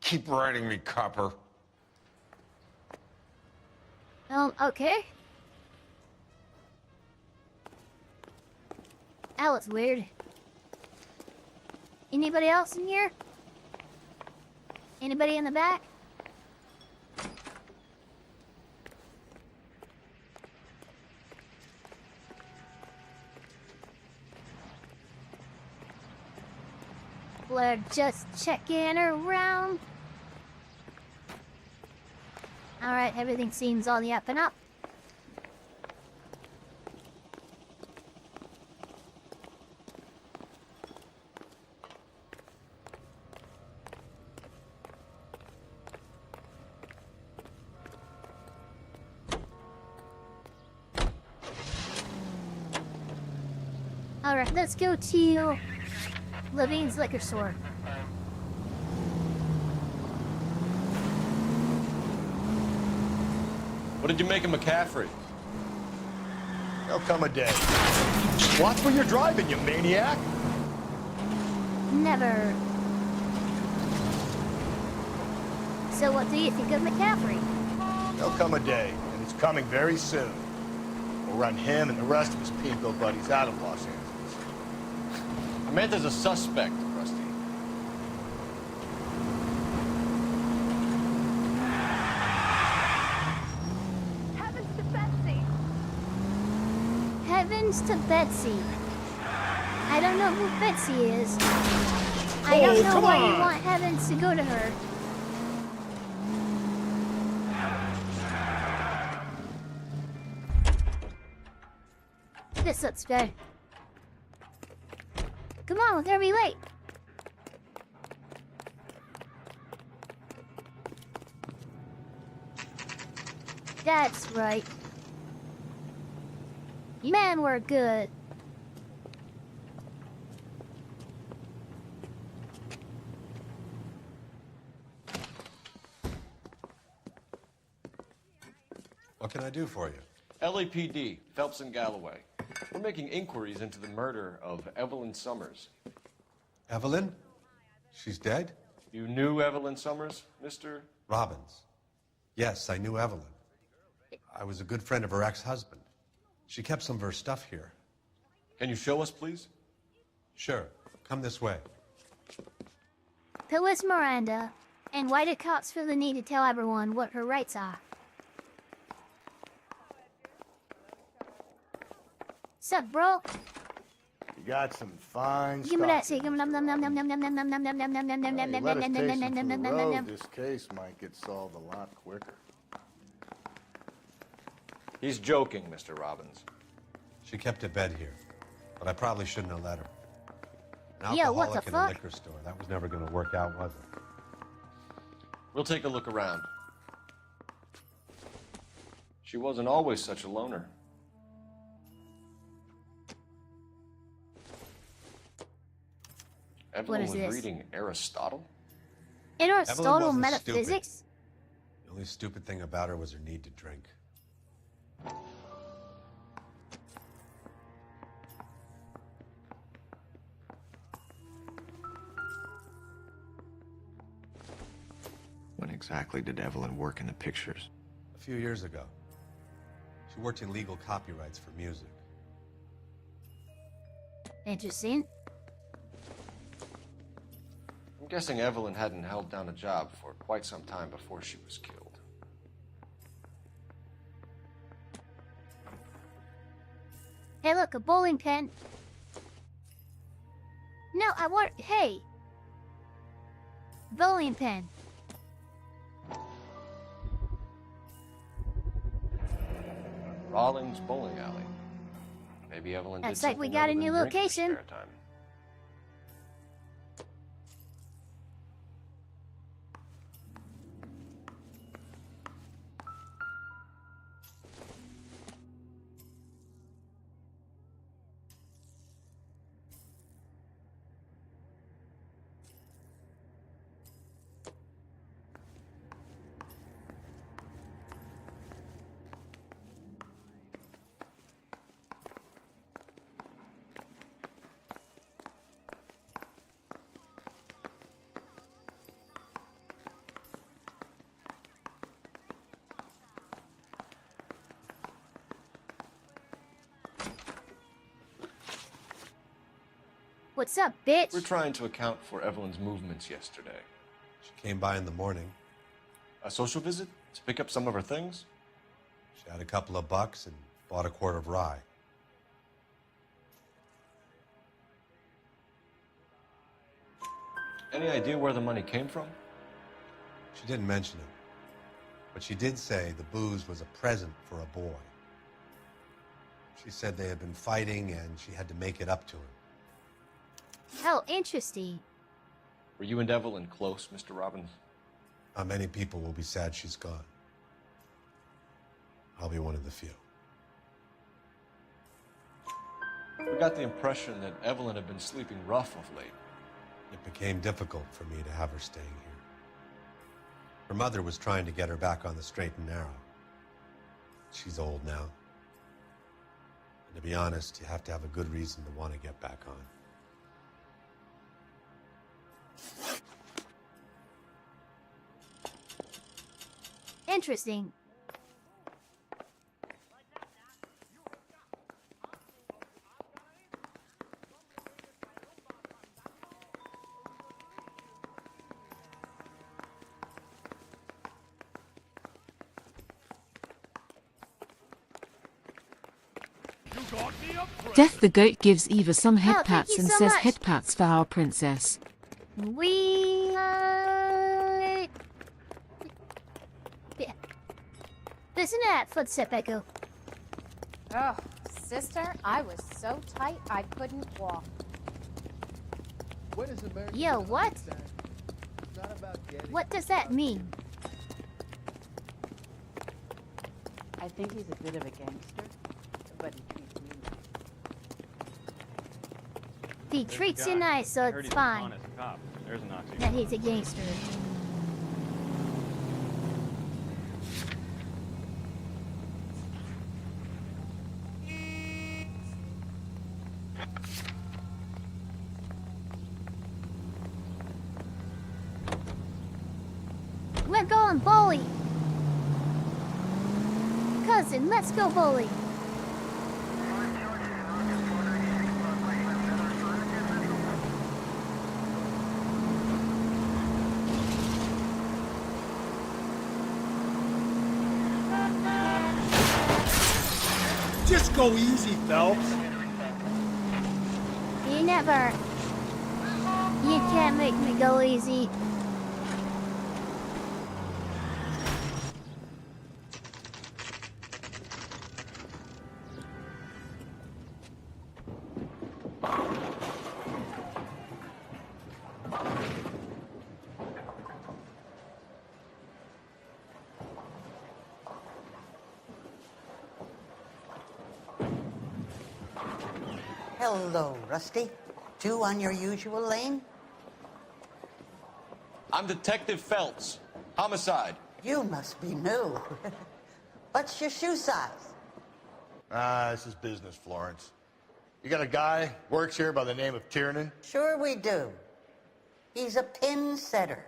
Keep writing me, copper. Okay. That was weird. Anybody else in here? Anybody in the back? We're just checking around. Alright, everything seems on the up and up. Alright, let's go to Levine's liquor store. What did you make of McCaffrey? There'll come a day. Watch where you're driving, you maniac! Never. So what do you think of McCaffrey? There'll come a day, and it's coming very soon. We'll run him and the rest of his pinko buddies out of Los Angeles. I meant as a suspect, Rusty. Heavens to Betsy! Heavens to Betsy. I don't know who Betsy is. I don't know why you want Heavens to go to her. This looks good. Come on, we're gonna be late. That's right. Man, we're good. What can I do for you? LAPD, Phelps and Galloway. We're making inquiries into the murder of Evelyn Summers. Evelyn? She's dead? You knew Evelyn Summers, Mr. Robbins. Yes, I knew Evelyn. I was a good friend of her ex-husband. She kept some of her stuff here. Can you show us, please? Sure. Come this way. Who is Miranda? And why do cops feel the need to tell everyone what her rights are? Sup, bro? You got some fine Give me that stuff. shit. Give me nom nom nom nom nom nom nom nom nom nom nom nom nom nom nom nom You nom let us nom take nom some nom to the nom nom nom road, nom. this case might get solved a lot quicker. He's joking, Mr. Robbins. She kept a bed here, but I probably shouldn't have let her. An Yeah, what the alcoholic in a fuck? liquor store. That was never going to work out, was it? We'll take a look around. She wasn't always such a loner. Evelyn is was this? reading Aristotle? Aristotle wasn't metaphysics? stupid. The only stupid thing about her was her need to drink. When exactly did Evelyn work in the pictures? A few years ago. She worked in legal copyrights for music. Interesting. I'm guessing Evelyn hadn't held down a job for quite some time before she was killed. Hey, look, a bowling pin. No, I want. Hey, bowling pin. Rawlings Bowling Alley. Maybe Evelyn did Looks like we something got other a new than drink in her location. spare time. What's up, bitch? We're trying to account for Evelyn's movements yesterday. She came by in the morning. A social visit? To pick up some of her things? She had a couple of bucks and bought a quart of rye. Any idea where the money came from? She didn't mention it, but she did say the booze was a present for a boy. She said they had been fighting and she had to make it up to him. How interesting. Were you and Evelyn close, Mr. Robbins? Not many people will be sad she's gone. I'll be one of the few. We got the impression that Evelyn had been sleeping rough of late. It became difficult for me to have her staying here. Her mother was trying to get her back on the straight and narrow. She's old now. And to be honest, you have to have a good reason to want to get back on. Interesting. Death the Goat gives Eva some head thank pats you and so says much. head pats for our princess. We listen to that footstep echo. Oh, sister, I was so tight I couldn't walk. What is American? Yo, what? It's not about getting. What does that mean? I think he's a bit of a gangster, but he treats me nice. He treats you nice, so it's fine. Cop. There's an oxy. That he's a gangster. We're going bowling. Cousin, let's go bowling. Just go easy, Phelps. Never. You can't make me go easy. Hello, Rusty. Two on your usual lane? I'm Detective Phelps. Homicide. You must be new. What's your shoe size? This is business, Florence. You got a guy works here by the name of Tiernan? Sure we do. He's a pin setter.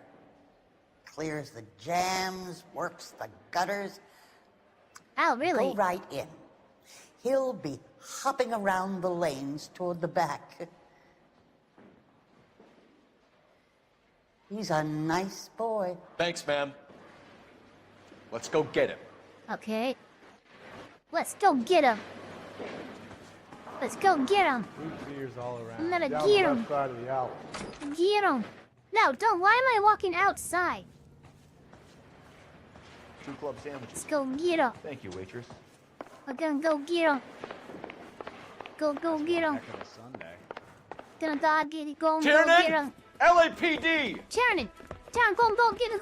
Clears the jams, works the gutters. Oh, really? Go right in. He'll be hopping around the lanes toward the back. He's a nice boy. Thanks, ma'am. Let's go get him. Okay. Let's go get him. Let's go get him. Root beers all around. I'm gonna Down get the him. left side of the alley. Get him. No, don't. Why am I walking outside? 2 club sandwiches. Let's go get him. Thank you, waitress. We're gonna go get him. Go get him. Back on a Sunday. Gonna go get him. Go get Tiernan! him. LAPD! Tiernan! Tiernan, go get him.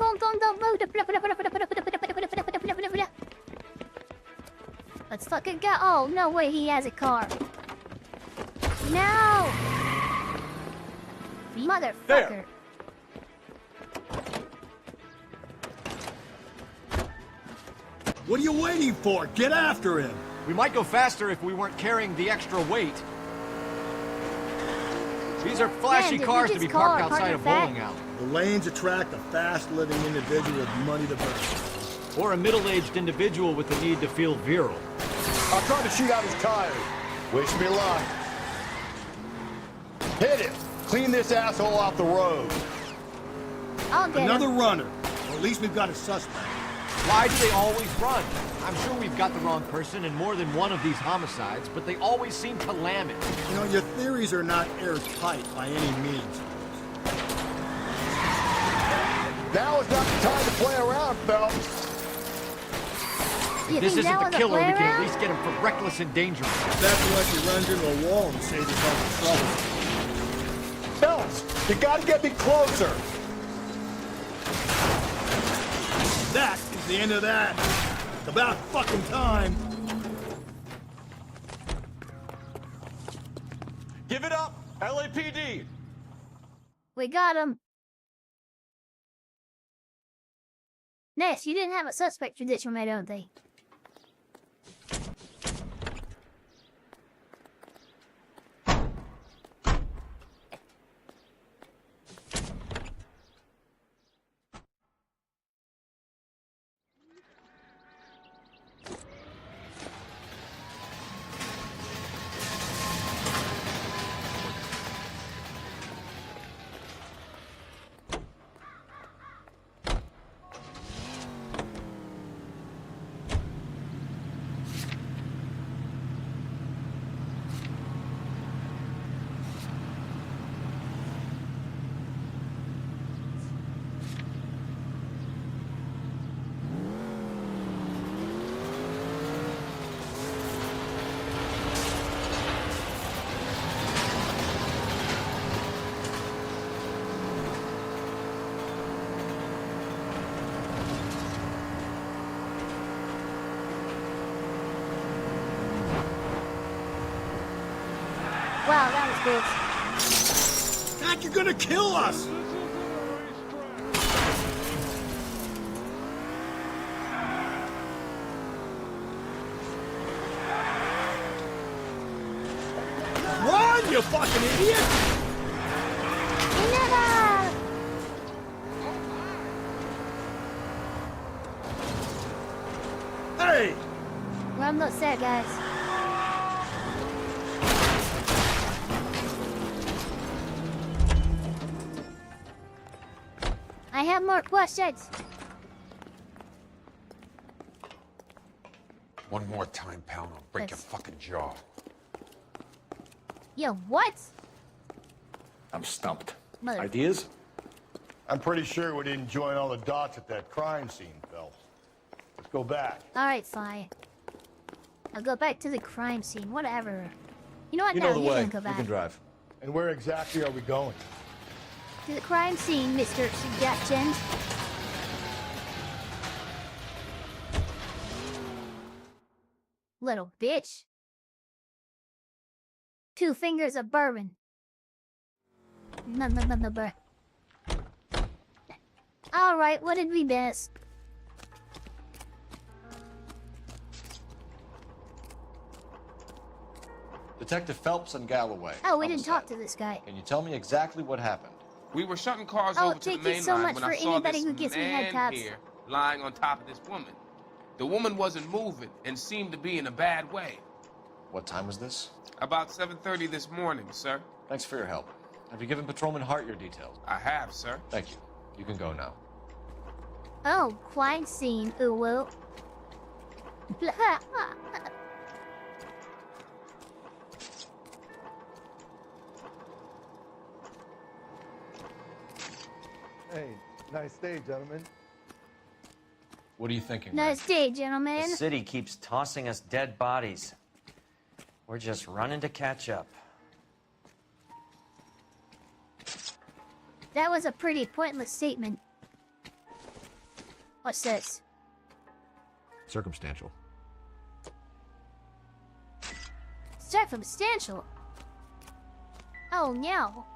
Let's fucking go. Oh, no way, he has a car. No! Motherfucker. There. What are you waiting for? Get after him! We might go faster if we weren't carrying the extra weight. These are flashy Man, cars to be parked outside a fat. bowling alley. The lanes attract a fast-living individual with money to burn. Or a middle-aged individual with the need to feel virile. I'll try to shoot out his tires. Wish me luck. Hit it! Clean this asshole off the road. I'll get Another him. runner. Well, at least we've got a suspect. Why do they always run? I'm sure we've got the wrong person in more than one of these homicides, but they always seem to lam it. You know, your theories are not airtight by any means. Now is not the time to play around, Phelps. You If this think isn't that the was a killer, we can playground? at least get him for reckless endangerment. That's unless he runs into a wall and saves himself Phelps, you gotta get me closer. That is the end of that. It's about fucking time. Give it up, LAPD! We got him. Ness, you didn't have a suspect for this one, I don't think. Wow, that was good. God, you're gonna kill us! Run, you fucking idiot! Never! Hey! Well, I'm not sad, guys. I have more questions. One more time, pal, and I'll break your Yes. fucking jaw. Yo, what? I'm stumped. Mother. Ideas? I'm pretty sure we didn't join all the dots at that crime scene, Phelps. Let's go back. Alright, fine. I'll go back to the crime scene, whatever. You know what, You now know the you way. can go You back. can drive. And where exactly are we going? To the crime scene, Mr. Suggestions. Little bitch. 2 fingers of bourbon. No, bro. Alright, what did we miss? Detective Phelps and Galloway. Oh, we didn't talk to this guy. Can you tell me exactly what happened? We were shutting cars Oh, over to the thank you main so line much when for I saw anybody this who gives me man head taps. here lying on top of this woman. The woman wasn't moving and seemed to be in a bad way. What time was this? About 7:30 this morning, sir. Thanks for your help. Have you given Patrolman Hart your details? I have, sir. Thank you. You can go now. Oh, crime scene, ooh. Hey, nice day, gentlemen. What are you thinking? Nice day, gentlemen. The city keeps tossing us dead bodies. We're just running to catch up. That was a pretty pointless statement. What's this? Circumstantial. Circumstantial. Oh, no.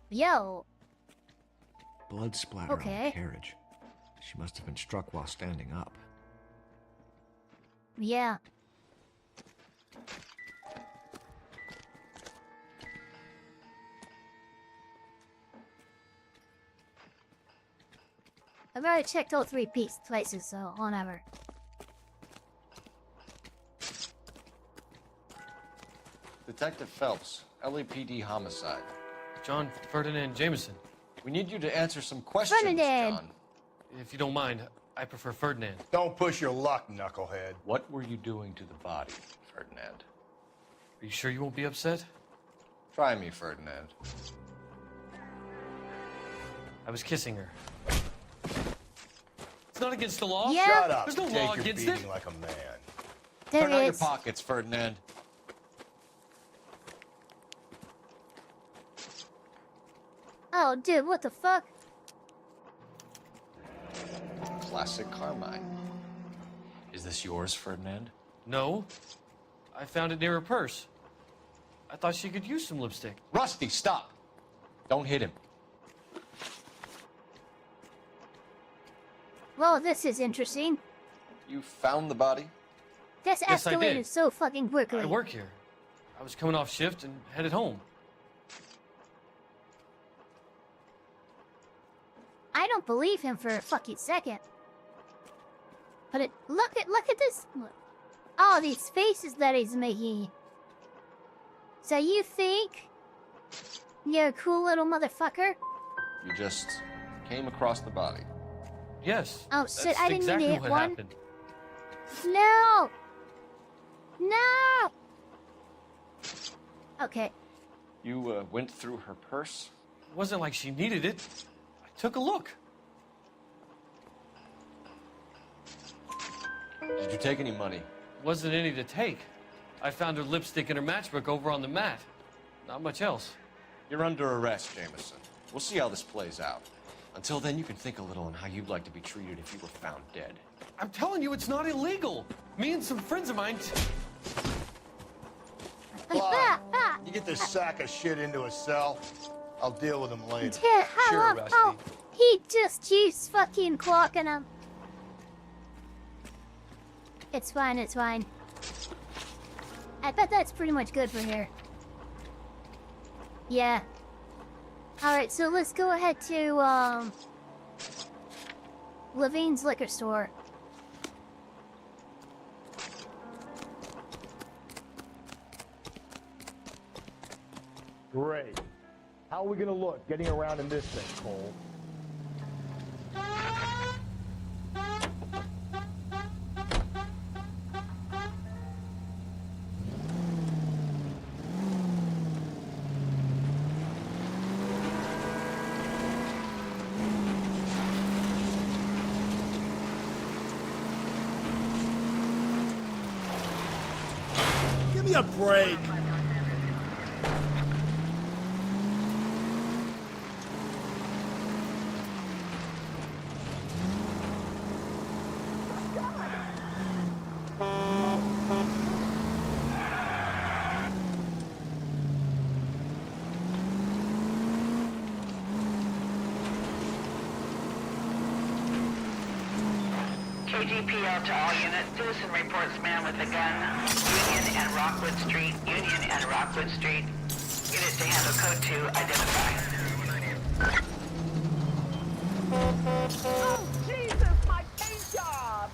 Yo. Blood splatter on Okay. the carriage. She must have been struck while standing up. Yeah. I've already checked all 3 places, so whatever. Detective Phelps, LAPD homicide. John Ferdinand Jameson. We need you to answer some questions, Ferdinand. John. If you don't mind, I prefer Ferdinand. Don't push your luck, knucklehead. What were you doing to the body, Ferdinand? Are you sure you won't be upset? Try me, Ferdinand. I was kissing her. It's not against the law. Yeah. Shut up. There's no Take law your against beating it. like a man. There Turn out your is. pockets, Ferdinand. Oh, dude, what the fuck? Classic Carmine. Is this yours, Ferdinand? No. I found it near her purse. I thought she could use some lipstick. Rusty, stop! Don't hit him. Well, this is interesting. You found the body? This Yes, I escalated did. so fucking quickly. I work here. I was coming off shift and headed home. I don't believe him for a fucking second. But look at this. All these faces that he's making. So you think you're a cool little motherfucker? You just came across the body. Yes. Oh that's shit! I didn't exactly mean to hit what one. happened. No. No. Okay. You went through her purse? It wasn't like she needed it. I took a look. Did you take any money? Wasn't any to take. I found her lipstick in her matchbook over on the mat. Not much else. You're under arrest, Jameson. We'll see how this plays out. Until then, you can think a little on how you'd like to be treated if you were found dead. I'm telling you, it's not illegal. Me and some friends of mine. Clyde, you get this sack of shit into a cell. I'll deal with him later. Sure, Rusty. Oh, he just used fucking clocking him. It's fine, it's fine. I bet that's pretty much good for here. Yeah. Alright, so let's go ahead to, Levine's liquor store. Great. How are we gonna look getting around in this thing, Cole? me a break. KGPL to all units. Citizen reports man with a gun. Union and Rockwood Street. Union and Rockwood Street. Unit to handle code 2. Identify. Oh, Jesus, my paint job!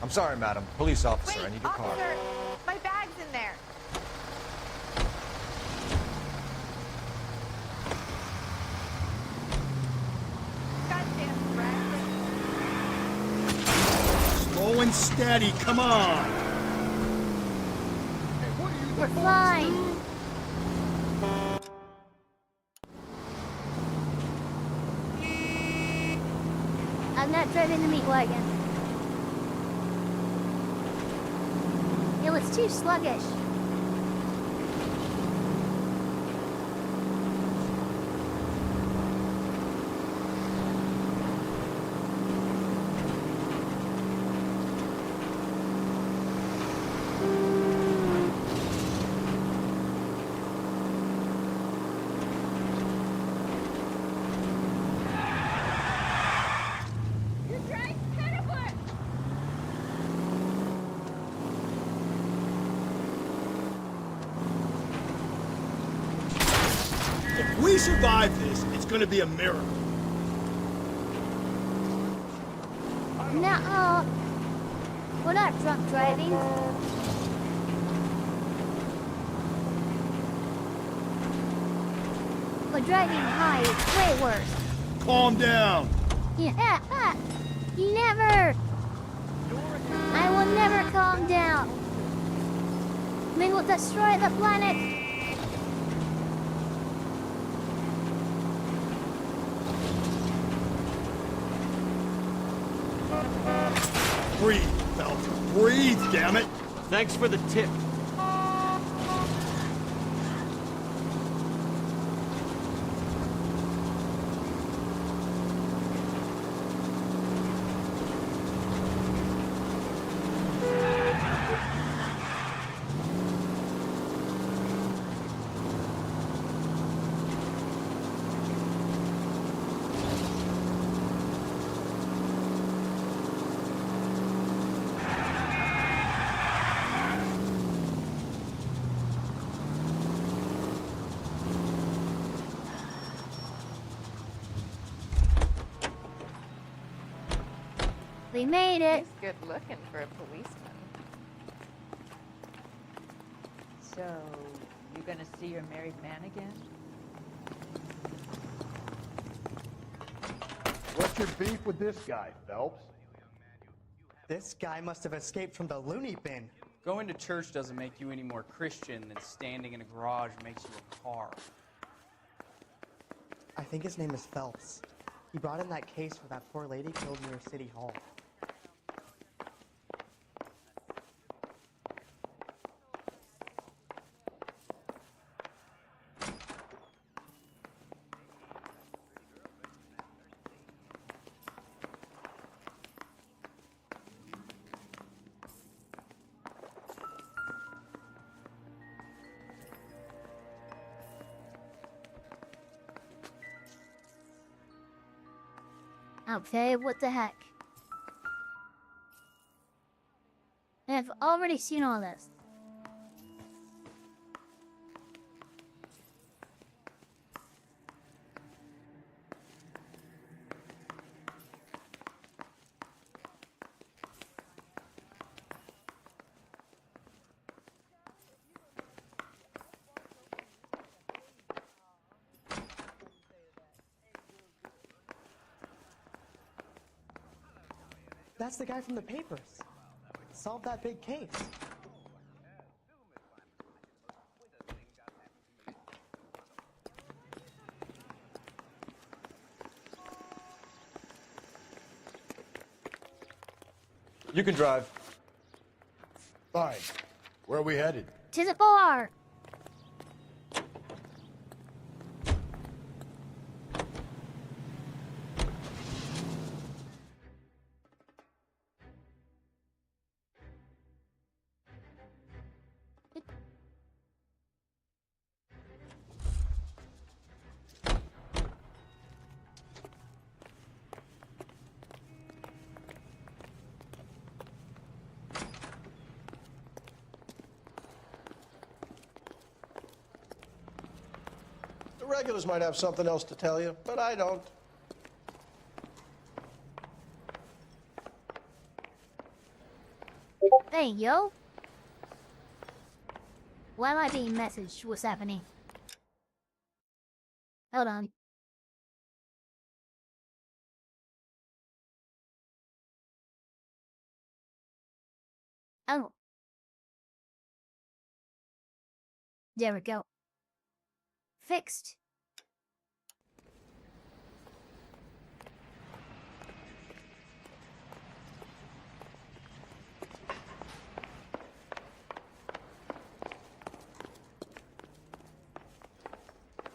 I'm sorry, madam. Police officer, I need your car. Officer, my bag's in there. Goddamn racket. Slow and steady, come on. We're fine. I'm not driving the meat wagon. It was too sluggish. If we survive this, it's gonna be a miracle. No, we're not drunk driving. But driving high is way worse. Calm down. Yeah, never. I will never calm down. We will destroy the planet. Breathe, Phelps. Breathe, damn it. Thanks for the tip. We made it. He's good looking for a policeman. So, you gonna see your married man again? What's your beef with this guy, Phelps? This guy must have escaped from the loony bin. Going to church doesn't make you any more Christian than standing in a garage makes you a car. I think his name is Phelps. He brought in that case for that poor lady killed near City Hall. Okay, what the heck? I've already seen all this. That's the guy from the papers. Solved that big case. You can drive. Fine. Where are we headed? To the bar. The regulars might have something else to tell you, but I don't. Hey, yo. Why am I being messaged? What's happening? Hold on. Oh. There we go. Fixed.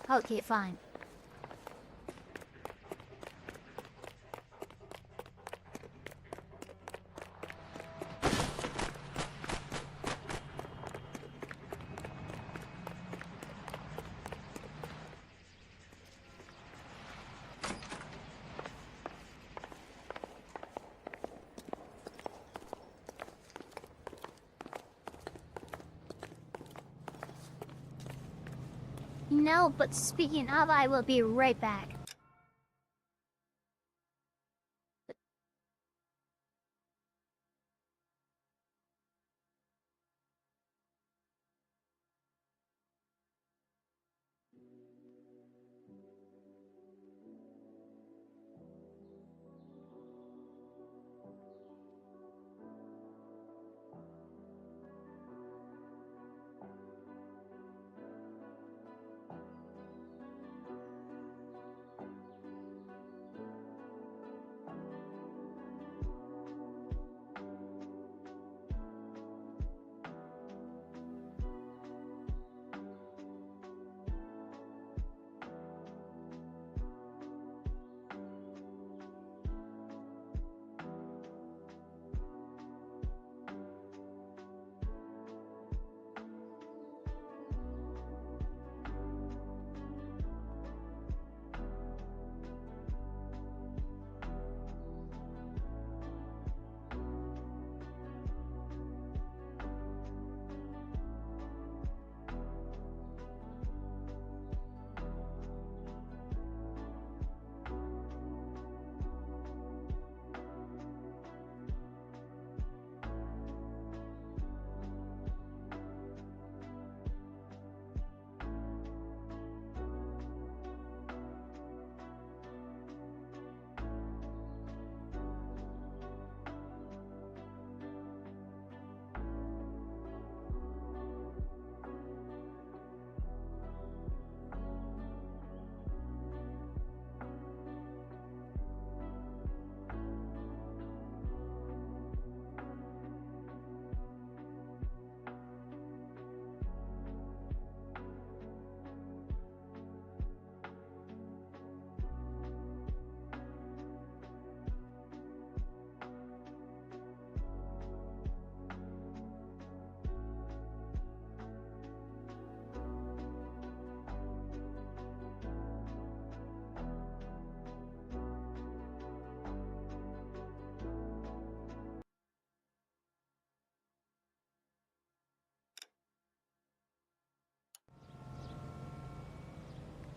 Okay, fine. No, but speaking of, I will be right back.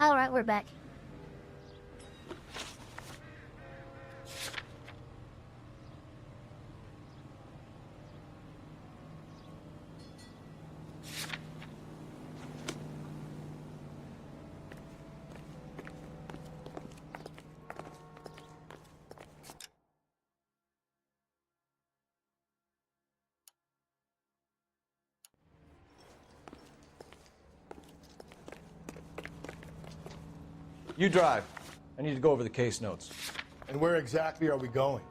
Alright, we're back. You drive. I need to go over the case notes. And where exactly are we going?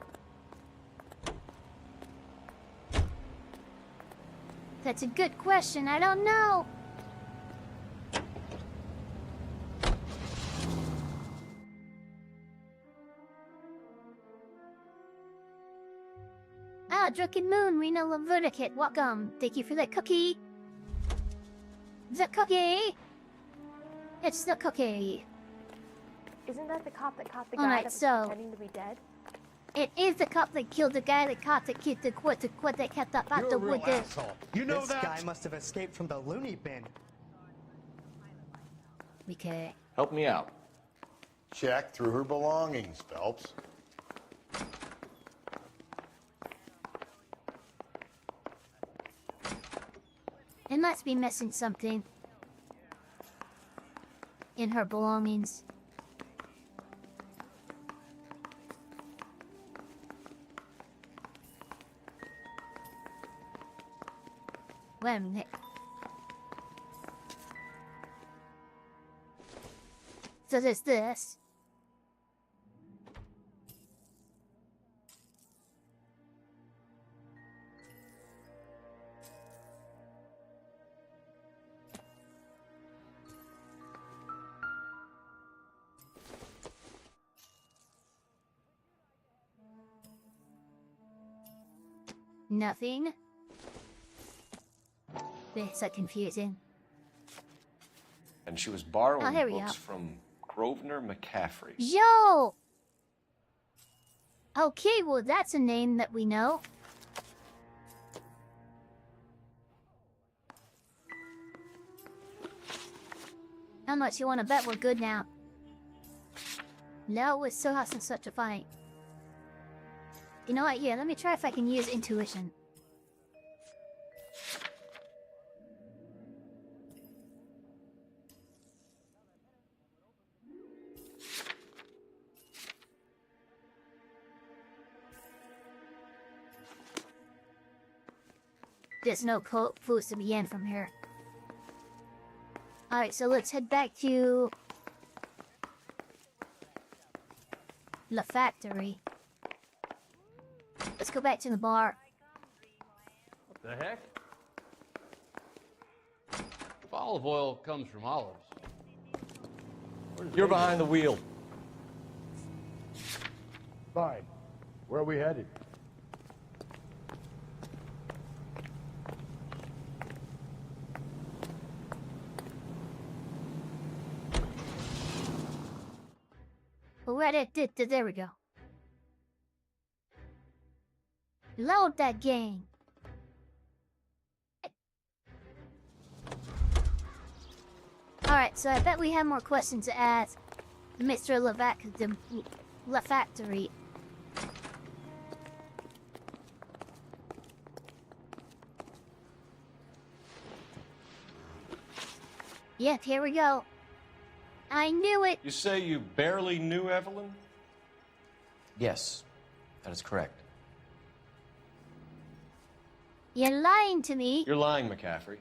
That's a good question. I don't know. Ah, Drunken Moon, Rena Leviticate, welcome. Thank you for that cookie. The cookie! It's the cookie. Isn't that the cop that caught the All guy right, that was so pretending to be dead? it is the cop that killed the guy that caught the kid, the quad that kept up at the wood. You know this guy must have escaped from the loony bin. Okay. Help me out. Check through her belongings, Phelps. It must be missing something in her belongings. Wait a minute. So there's this. Nothing. This is so confusing. And she was borrowing here we books go. from Grosvenor McCaffrey. Yo! Okay, well that's a name that we know. How much you want to bet we're good now? No, we're still having such a fight. You know what? Yeah, let me try if I can use intuition. There's no clues to begin from here. Alright, so let's head back to the factory. Let's go back to the bar. What the heck? If olive oil comes from olives. You're behind the wheel. Fine. Where are we headed? There we go. Load that game. Alright, so I bet we have more questions to ask Mr. La Factory. Yep, here we go. I knew it! You say you barely knew Evelyn? Yes, that is correct. You're lying to me. You're lying, McCaffrey.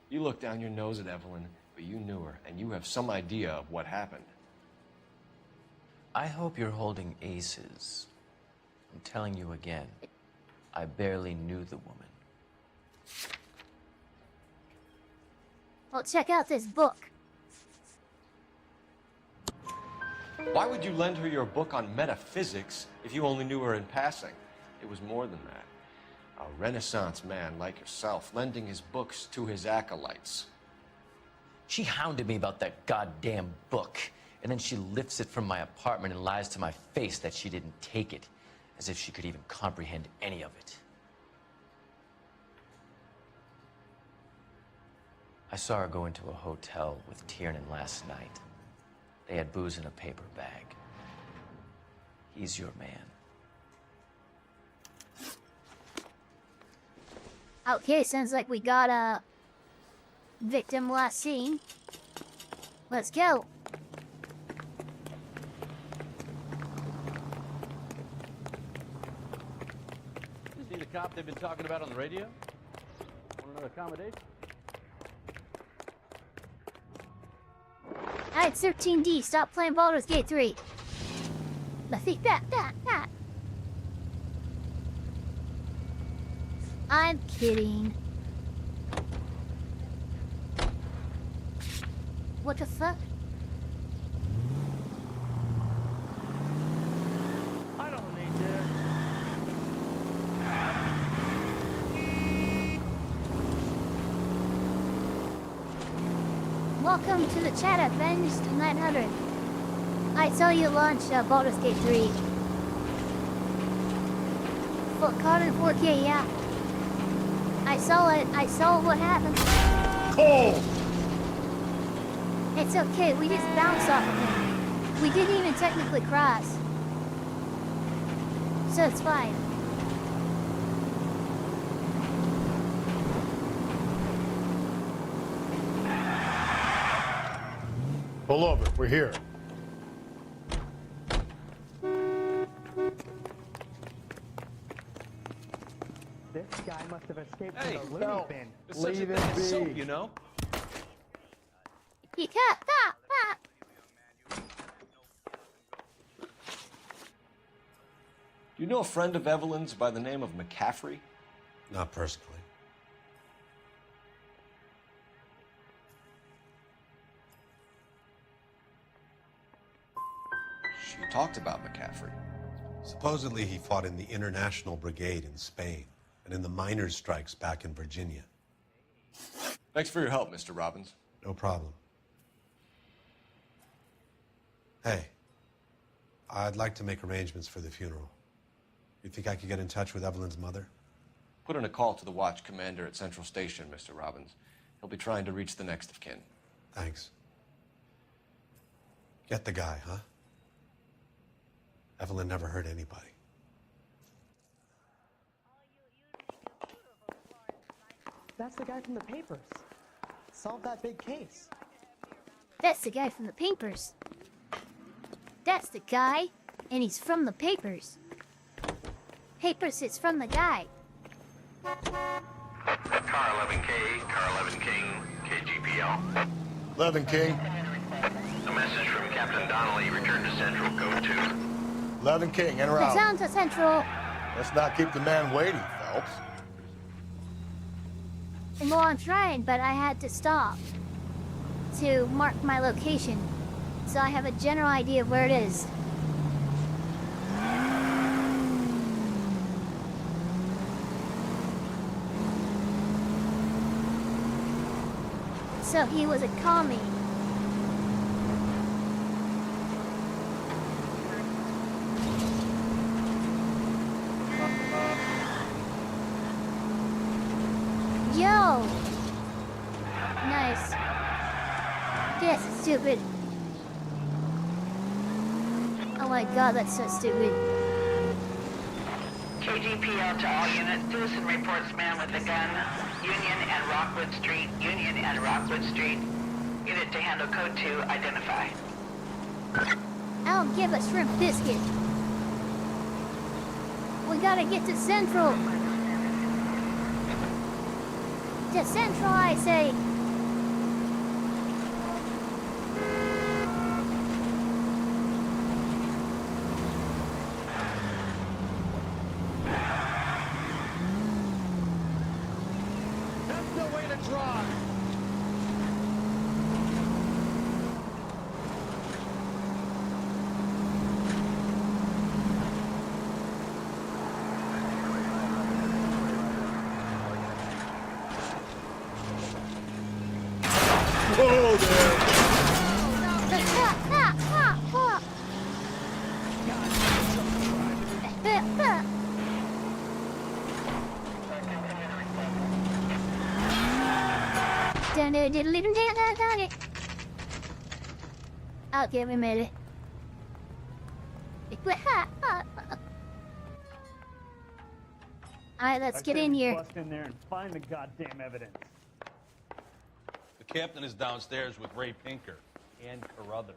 You looked down your nose at Evelyn, but you knew her, and you have some idea of what happened. I hope you're holding aces. I'm telling you again, I barely knew the woman. Well, check out this book. Why would you lend her your book on metaphysics if you only knew her in passing? It was more than that. A Renaissance man like yourself, lending his books to his acolytes. She hounded me about that goddamn book, and then she lifts it from my apartment and lies to my face that she didn't take it, as if she could even comprehend any of it. I saw her go into a hotel with Tiernan last night. They had booze in a paper bag. He's your man. Okay, sounds like we got a victim last seen. Let's go. Is he the cop they've been talking about on the radio? Want another accommodation? Alright, 13D, stop playing Baldur's Gate 3. Let's see that. I'm kidding. What the fuck? I don't need this. Welcome to the chat, Avenged 900. I saw you launch Baldur's Gate 3. For card in 4K, yeah. I saw it. I saw what happened. Cold! It's okay, we just bounced off of him. We didn't even technically cross. So it's fine. Pull over. We're here. This guy must have escaped Hey, from the loony bin. there's such a thing as soap, you know? He cut. Do you know a friend of Evelyn's by the name of McCaffrey? Not personally. She talked about McCaffrey. Supposedly he fought in the International Brigade in Spain and in the miners' strikes back in Virginia. Thanks for your help, Mr. Robbins. No problem. Hey, I'd like to make arrangements for the funeral. You think I could get in touch with Evelyn's mother? Put in a call to the watch commander at Central Station, Mr. Robbins. He'll be trying to reach the next of kin. Thanks. Get the guy, huh? Evelyn never hurt anybody. That's the guy from the papers. Solved that big case. That's the guy from the papers. That's the guy, and he's from the papers. Papers is from the guy. Car 11K, Car 11 King, KGPL. 11 King. A message from Captain Donnelly. Return to Central, Code 2. 11 King, in or out? Return to Central. Let's not keep the man waiting, Phelps. Well, I'm trying, but I had to stop to mark my location, so I have a general idea of where it is. So he was a commie. Yo! Nice. That's stupid. Oh my god, that's so stupid. KGPL to all units. Citizen reports man with a gun. Union and Rockwood Street. Union and Rockwood Street. Unit to handle code 2. Identify. I'll give a shrimp biscuit. We gotta get to Central. To Central, I say. That's the way to drive. Whoa there! I'll give him a minute. Alright, let's get in here. Bust in there and find the goddamn evidence. The captain is downstairs with Ray Pinker and Carruthers.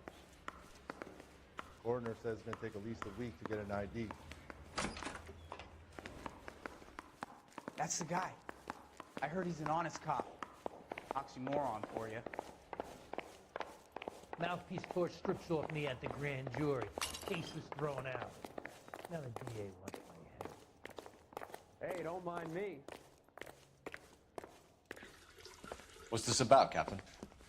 Coroner says it's going to take at least a week to get an ID. That's the guy. I heard he's an honest cop. Oxymoron for you. Mouthpiece court strips off me at the grand jury. Case was thrown out. Now the DA wants my head. Hey, don't mind me. What's this about, Captain?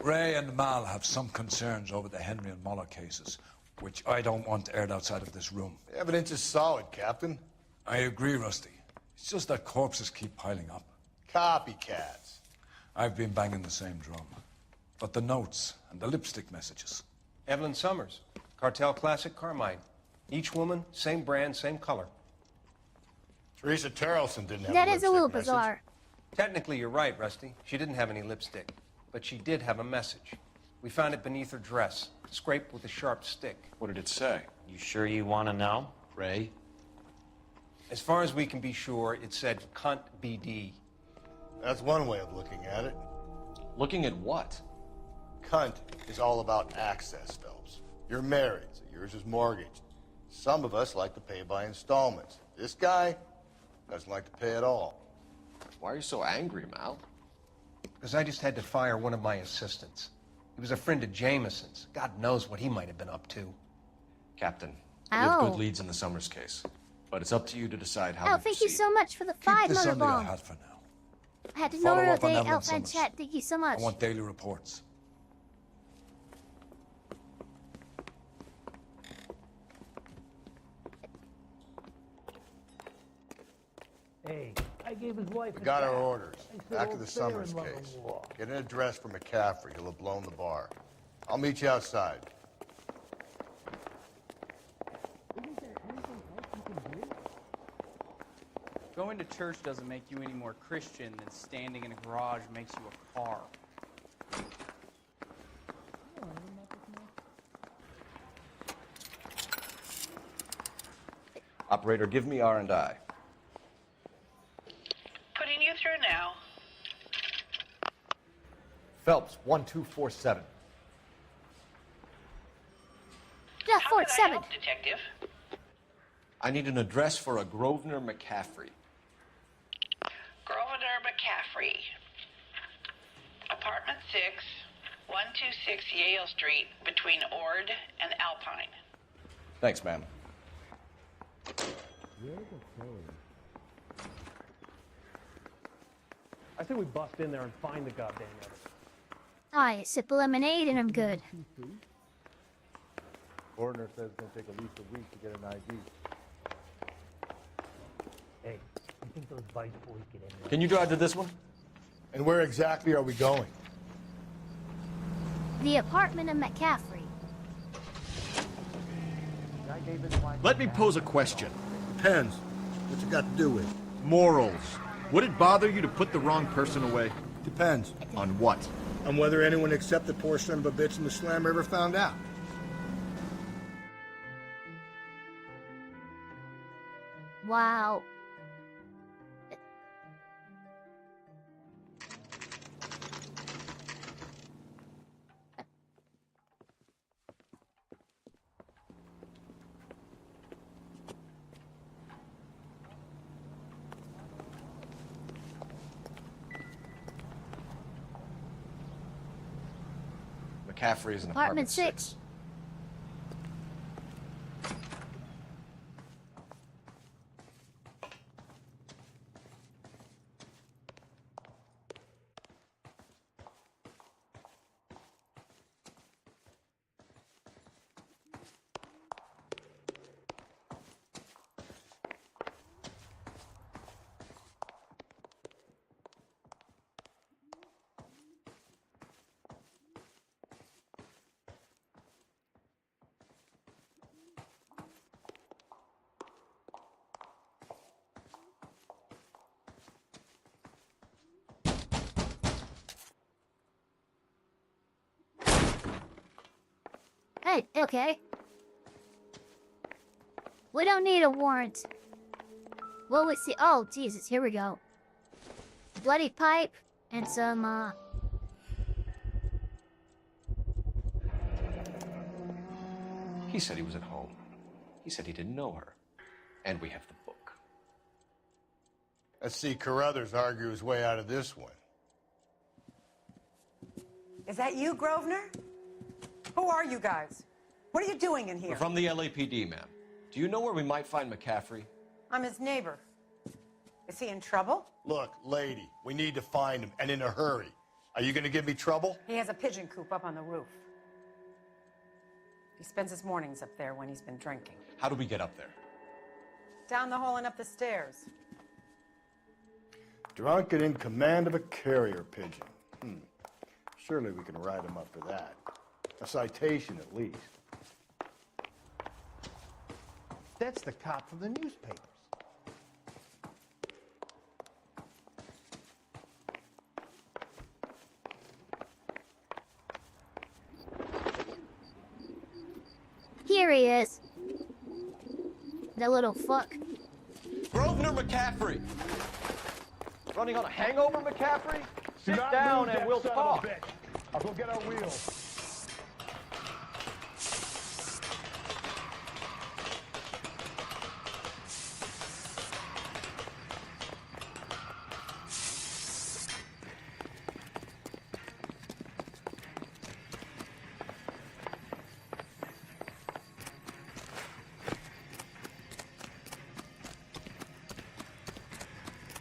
Ray and Mal have some concerns over the Henry and Muller cases, which I don't want aired outside of this room. The evidence is solid, Captain. I agree, Rusty. It's just that corpses keep piling up. Copycats. I've been banging the same drum. But the notes and the lipstick messages. Evelyn Summers, Cartel Classic Carmine. Each woman, same brand, same color. Teresa Terrelson didn't have That a is a little lipstick bizarre. Technically, you're right, Rusty. She didn't have any lipstick. But she did have a message. We found it beneath her dress, scraped with a sharp stick. What did it say? You sure you want to know? Ray? As far as we can be sure, it said cunt BD. That's one way of looking at it. Looking at what? Cunt is all about access, Phelps. You're married, so yours is mortgaged. Some of us like to pay by installments. This guy doesn't like to pay at all. Why are you so angry, Mal? Because I just had to fire one of my assistants. He was a friend of Jameson's. God knows what he might have been up to. Captain, we have good leads in the Summers case. But it's up to you to decide how Oh, to thank you proceed. so much for the 5 This mother under your bomb. hat for now. I had to Follow know up on the Evelyn Elf and Summers. chat. Thank you so much. I want daily reports. Hey, I gave his wife We a got our tap. orders. I said, Back to "Old the fair Summers in love case. and war." Get an address for McCaffrey. He'll have blown the bar. I'll meet you outside. Going to church doesn't make you any more Christian than standing in a garage makes you a car. Operator, give me R&I. Putting you through now. Phelps, 1247. Yeah, How Fort can I 7. help, Detective? I need an address for a Grosvenor McCaffrey. Grosvenor McCaffrey. Apartment 6, 126 Yale Street, between Ord and Alpine. Thanks, ma'am. I think we bust in there and find the goddamn evidence. I sip a lemonade and I'm good. Coroner says it's going to take at least a week to get an ID. Hey, you think those Vice boys get in there? Can you drive to this one? And where exactly are we going? The apartment of McCaffrey. Let me pose a question. Depends. What's it got to do with? Morals. Would it bother you to put the wrong person away? Depends. On what? On whether anyone except the poor son of a bitch in the slammer ever found out. Wow. McCaffrey is in Apartment 6. Hey, okay. We don't need a warrant. Well, we see. Oh, Jesus, here we go. Bloody pipe and some, He said he was at home. He said he didn't know her. And we have the book. Let's see Carruthers argue his way out of this one. Is that you, Grosvenor? Who are you guys? What are you doing in here? We're from the LAPD, ma'am. Do you know where we might find McCaffrey? I'm his neighbor. Is he in trouble? Look, lady, we need to find him, and in a hurry. Are you gonna give me trouble? He has a pigeon coop up on the roof. He spends his mornings up there when he's been drinking. How do we get up there? Down the hall and up the stairs. Drunk and in command of a carrier pigeon. Surely we can write him up for that. A citation at least. That's the cop from the newspapers. Here he is. The little fuck. Grosvenor McCaffrey! Running on a hangover, McCaffrey? Sit down and we'll talk. I'll go get our wheels.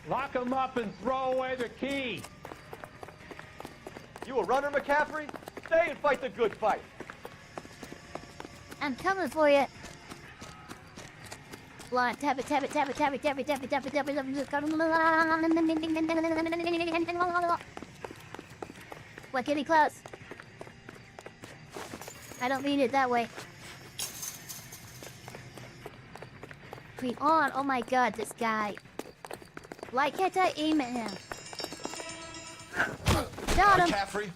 Lock him up and throw away the key. You a runner, McCaffrey? Stay and fight the good fight. I'm coming for you. Blind, tap it, tap it, tap it, tap it, tap it, tap it, tap it, tap it, tap it. What, kitty close? I don't mean it that way. Creep on. Oh my god, this guy. Why can't I aim at him? Got him. McCaffrey,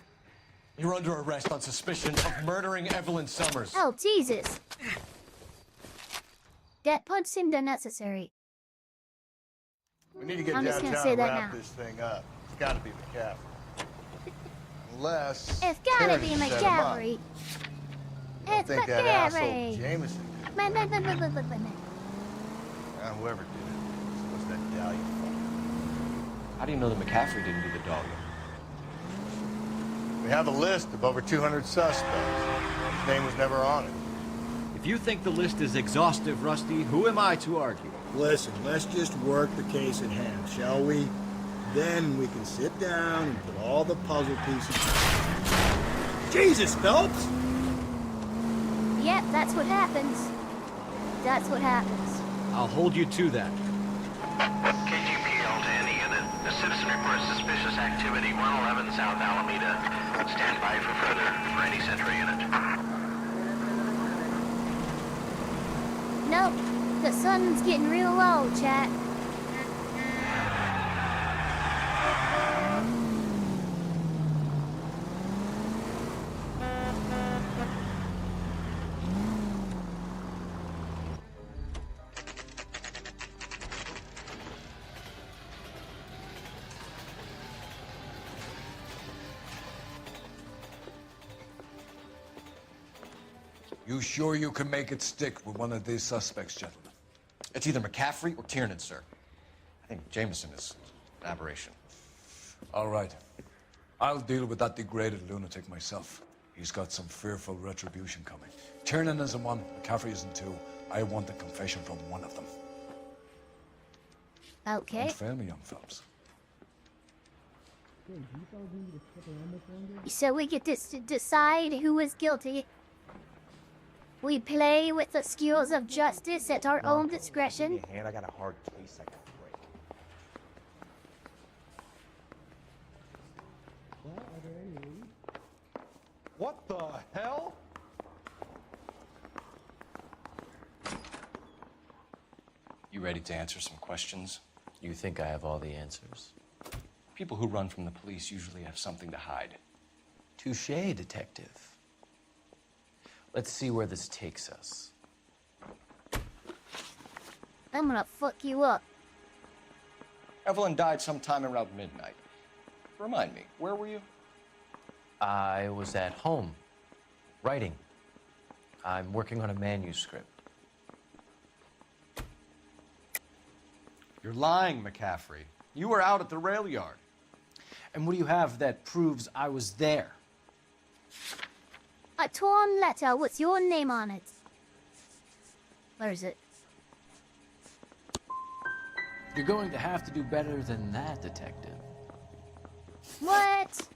you're under arrest on suspicion of murdering Evelyn Summers. Oh, Jesus. That punch seemed unnecessary. We need to get I'm just gonna downtown say and that wrap now. this thing up. It's gotta be McCaffrey. Unless... It's gotta be Perry set him up. McCaffrey. I It's think that asshole McCaffrey. Jameson did. Man. Whoever did it. What's that Dahlia fucker? How do you know that McCaffrey didn't do the doggy? We have a list of over 200 suspects. His name was never on it. If you think the list is exhaustive, Rusty, who am I to argue? Listen, let's just work the case at hand, shall we? Then we can sit down and put all the puzzle pieces. Jesus, Phelps! Yep, that's what happens. That's what happens. I'll hold you to that. KGPL to any unit. The citizen reports suspicious activity 111 South Alameda. Stand by for further for any Central unit. Nope, the sun's getting real low, chat. You sure you can make it stick with one of these suspects, gentlemen? It's either McCaffrey or Tiernan, sir. I think Jameson is an aberration. All right. I'll deal with that degraded lunatic myself. He's got some fearful retribution coming. Tiernan isn't one, McCaffrey isn't two. I want a confession from one of them. Okay. Don't fail me, young Phelps. So we get to decide who is guilty. We play with the skills of justice at our own discretion. Hand, I got a hard case I gotta break. What the hell? You ready to answer some questions? You think I have all the answers? People who run from the police usually have something to hide. Touché, detective. Let's see where this takes us. I'm gonna fuck you up. Evelyn died sometime around midnight. Remind me, where were you? I was at home, writing. I'm working on a manuscript. You're lying, McCaffrey. You were out at the rail yard. And what do you have that proves I was there? A torn letter with your name on it. Where is it? You're going to have to do better than that, detective. What?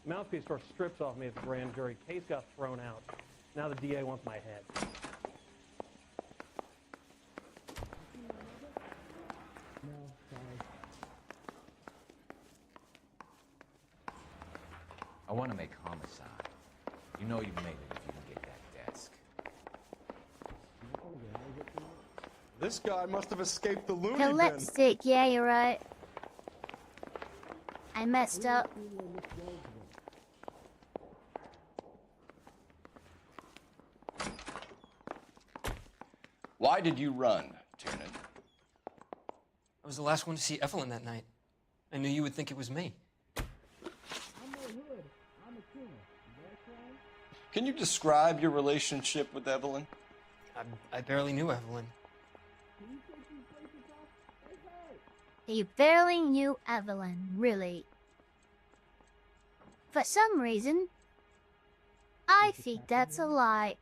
Mouthpiece tore strips off me at the grand jury. Case got thrown out. Now the DA wants my head. I want to make homicide. You know you've made it if you can get that desk. This guy must have escaped the loony The bin. lipstick, yeah, you're right. I messed up. Why did you run, Tiernan? I was the last one to see Evelyn that night. I knew you would think it was me. Can you describe your relationship with Evelyn? I barely knew Evelyn. You barely knew Evelyn, really. For some reason, I think that's a lie.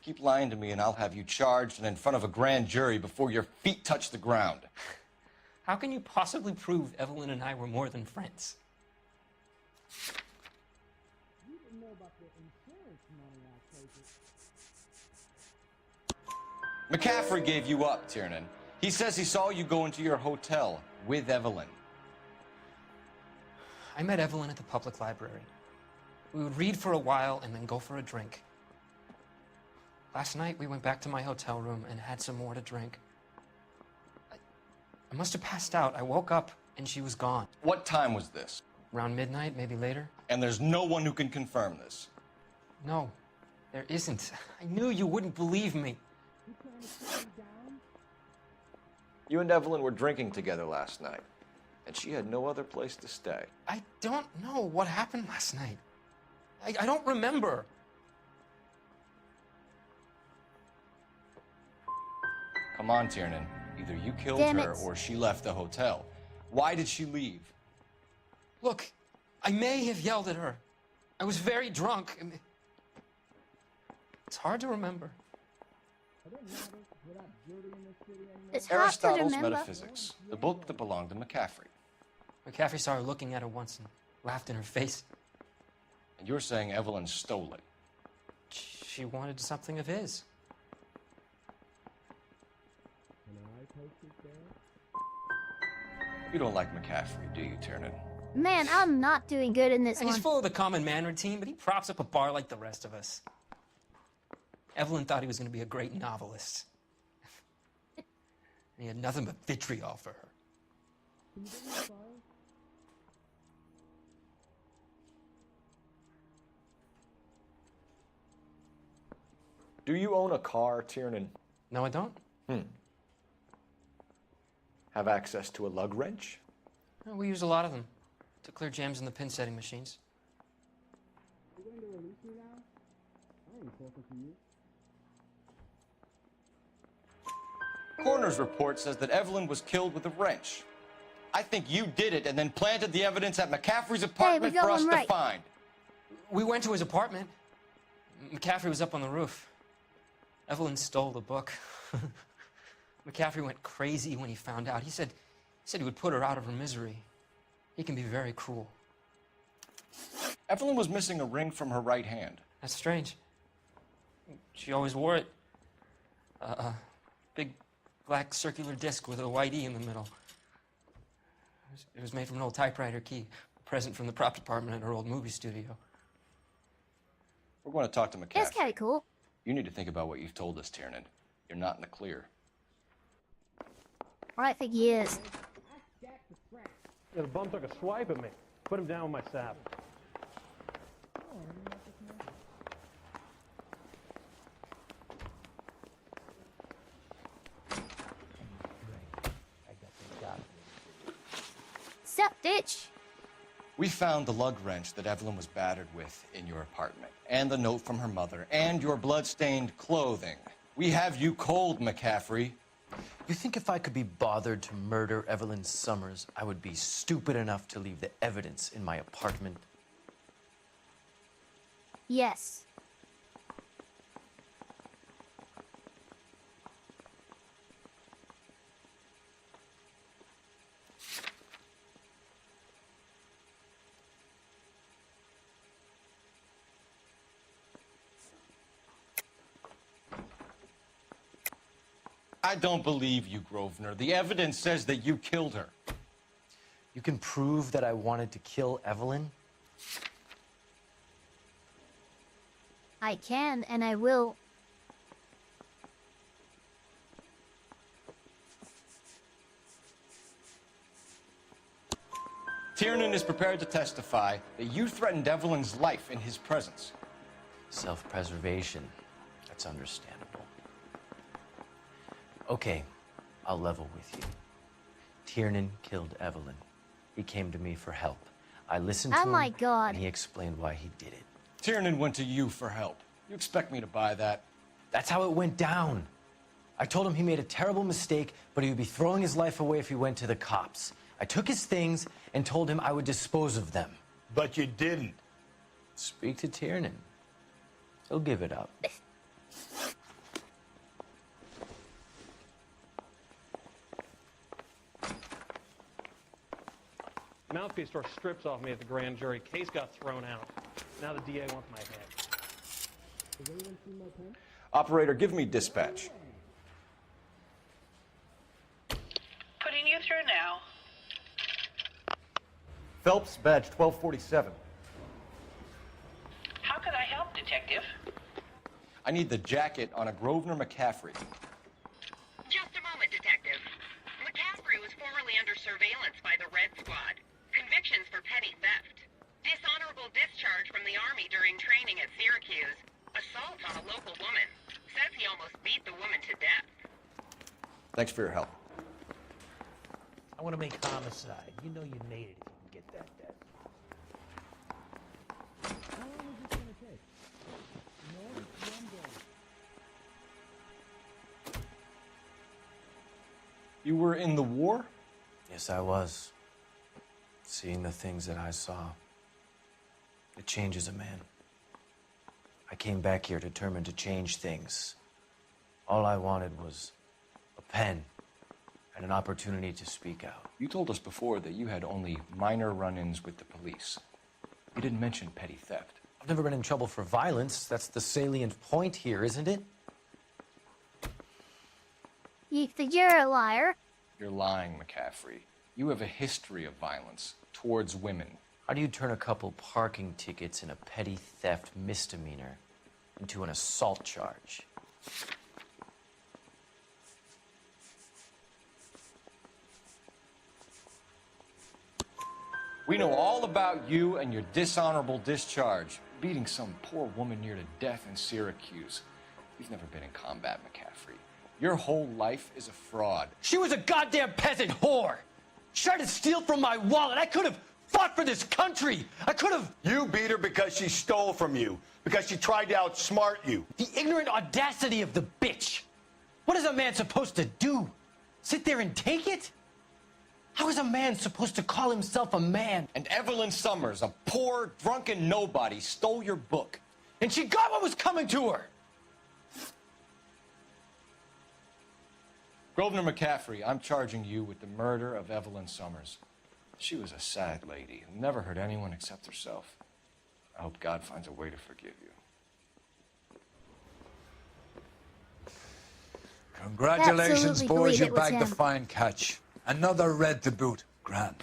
Keep lying to me and I'll have you charged and in front of a grand jury before your feet touch the ground. How can you possibly prove Evelyn and I were more than friends? McCaffrey gave you up, Tiernan. He says he saw you go into your hotel with Evelyn. I met Evelyn at the public library. We would read for a while and then go for a drink. Last night, we went back to my hotel room and had some more to drink. I must have passed out. I woke up and she was gone. What time was this? Around midnight, maybe later. And there's no one who can confirm this? No, there isn't. I knew you wouldn't believe me. You and Evelyn were drinking together last night, and she had no other place to stay. I don't know what happened last night. I don't remember. Come on, Tiernan. Either you killed Damn her it. or she left the hotel. Why did she leave? Look, I may have yelled at her. I was very drunk. It's hard to remember. It's hard to Aristotle's remember. Metaphysics, the book that belonged to McCaffrey. McCaffrey saw her looking at her once and laughed in her face. And you're saying Evelyn stole it. She wanted something of his. You don't like McCaffrey, do you, Tiernan? Man, I'm not doing good in this He's one. full of the common man routine, but he props up a bar like the rest of us. Evelyn thought he was going to be a great novelist. He had nothing but vitriol for her. Do you own a car, Tiernan? No, I don't. Have access to a lug wrench? Well, we use a lot of them to clear jams in the pin setting machines. Coroner's report says that Evelyn was killed with a wrench. I think you did it and then planted the evidence at McCaffrey's apartment got for us one right. to find. We went to his apartment. McCaffrey was up on the roof. Evelyn stole the book. McCaffrey went crazy when he found out. He said he would put her out of her misery. He can be very cruel. Evelyn was missing a ring from her right hand. That's strange. She always wore it. Big black circular disc with a white E in the middle. It was made from an old typewriter key, a present from the prop department at her old movie studio. We're going to talk to McCaffrey. That's kind of cool. You need to think about what you've told us, Tiernan. You're not in the clear. Right for years. Yeah, the bum took a swipe at me. Put him down with my sap. Sup, ditch? We found the lug wrench that Evelyn was battered with in your apartment, and the note from her mother, and your blood-stained clothing. We have you cold, McCaffrey. You think if I could be bothered to murder Evelyn Summers, I would be stupid enough to leave the evidence in my apartment? Yes. I don't believe you, Grosvenor. The evidence says that you killed her. You can prove that I wanted to kill Evelyn? I can, and I will. Tiernan is prepared to testify that you threatened Evelyn's life in his presence. Self-preservation. That's understandable. Okay, I'll level with you. Tiernan killed Evelyn. He came to me for help. I listened to him, Oh my God. and he explained why he did it. Tiernan went to you for help. You expect me to buy that? That's how it went down. I told him he made a terrible mistake, but he would be throwing his life away if he went to the cops. I took his things and told him I would dispose of them. But you didn't. Speak to Tiernan. He'll give it up. Mouthpiece tore strips off me at the grand jury. Case got thrown out. Now the DA wants my head. Has anyone seen my pen? Operator, give me dispatch. Putting you through now. Phelps, badge 1247. How could I help, Detective? I need the jacket on a Grosvenor McCaffrey. Just a moment, Detective. McCaffrey was formerly under surveillance by the Red Squad. Convictions for petty theft. Dishonorable discharge from the Army during training at Syracuse. Assault on a local woman. Says he almost beat the woman to death. Thanks for your help. I want to make homicide. You know you made it if you can get that death. How long is this going to take? No, it's 1 day. You were in the war? Yes, I was. Seeing the things that I saw, it changes a man. I came back here determined to change things. All I wanted was a pen and an opportunity to speak out. You told us before that you had only minor run-ins with the police. You didn't mention petty theft. I've never been in trouble for violence. That's the salient point here, isn't it? You think you're a liar? You're lying, McCaffrey. You have a history of violence towards women. How do you turn a couple parking tickets and a petty theft misdemeanor into an assault charge? We know all about you and your dishonorable discharge, beating some poor woman near to death in Syracuse. You've never been in combat, McCaffrey. Your whole life is a fraud. She was a goddamn peasant whore! She tried to steal from my wallet. I could have fought for this country. I could have... You beat her because she stole from you, because she tried to outsmart you. The ignorant audacity of the bitch. What is a man supposed to do? Sit there and take it? How is a man supposed to call himself a man? And Evelyn Summers, a poor, drunken nobody, stole your book. And she got what was coming to her. Grosvenor McCaffrey, I'm charging you with the murder of Evelyn Summers. She was a sad lady who never hurt anyone except herself. I hope God finds a way to forgive you. Congratulations, Absolutely boys. believe You it was bagged a him. fine catch. Another red to boot. Grand.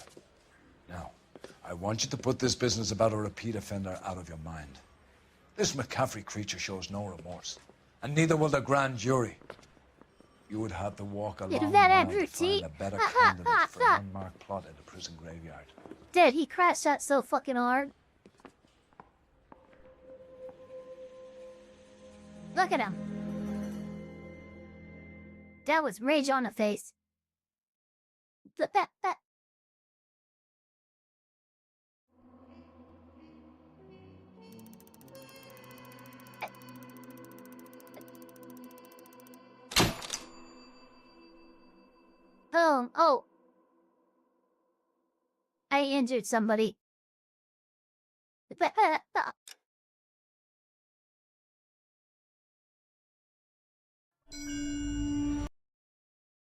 Now, I want you to put this business about a repeat offender out of your mind. This McCaffrey creature shows no remorse, and neither will the grand jury. You would have to walk a Did long that mile to Abruti? find a better candidate for an unmarked plot in the prison graveyard. Did he crash that so fucking hard? Look at him. That was rage on the face. Oh. I injured somebody.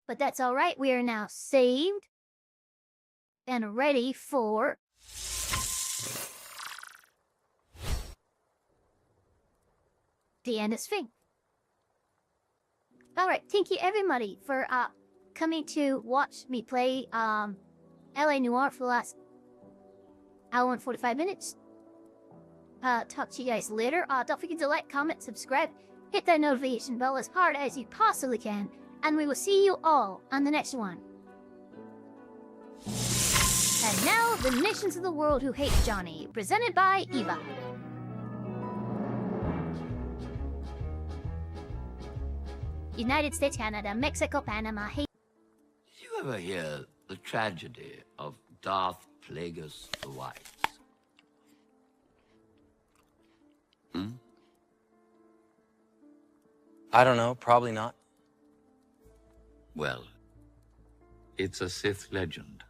But that's all right. We are now saved and ready for the end of Sphinx. Alright, thank you everybody for coming to watch me play LA Noire for the last hour and 45 minutes. Talk to you guys later. Don't forget to like, comment, subscribe, hit that notification bell as hard as you possibly can, and we will see you all on the next one. And now, the nations of the world who hate Johnny, presented by Eva. United States, Canada, Mexico, Panama, Haiti. Did you ever hear the tragedy of Darth Plagueis the Wise? I don't know, probably not. Well, it's a Sith legend.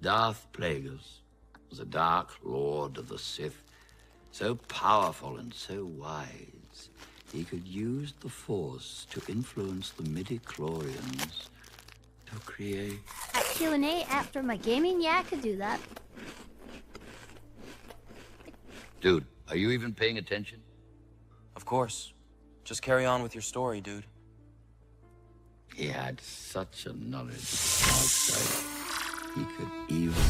Darth Plagueis was a dark lord of the Sith, so powerful and so wise, he could use the Force to influence the midi-chlorians to create... At Q&A after my gaming, yeah, I could do that. Dude, are you even paying attention? Of course. Just carry on with your story, dude. He had such a knowledge of dark side. He could even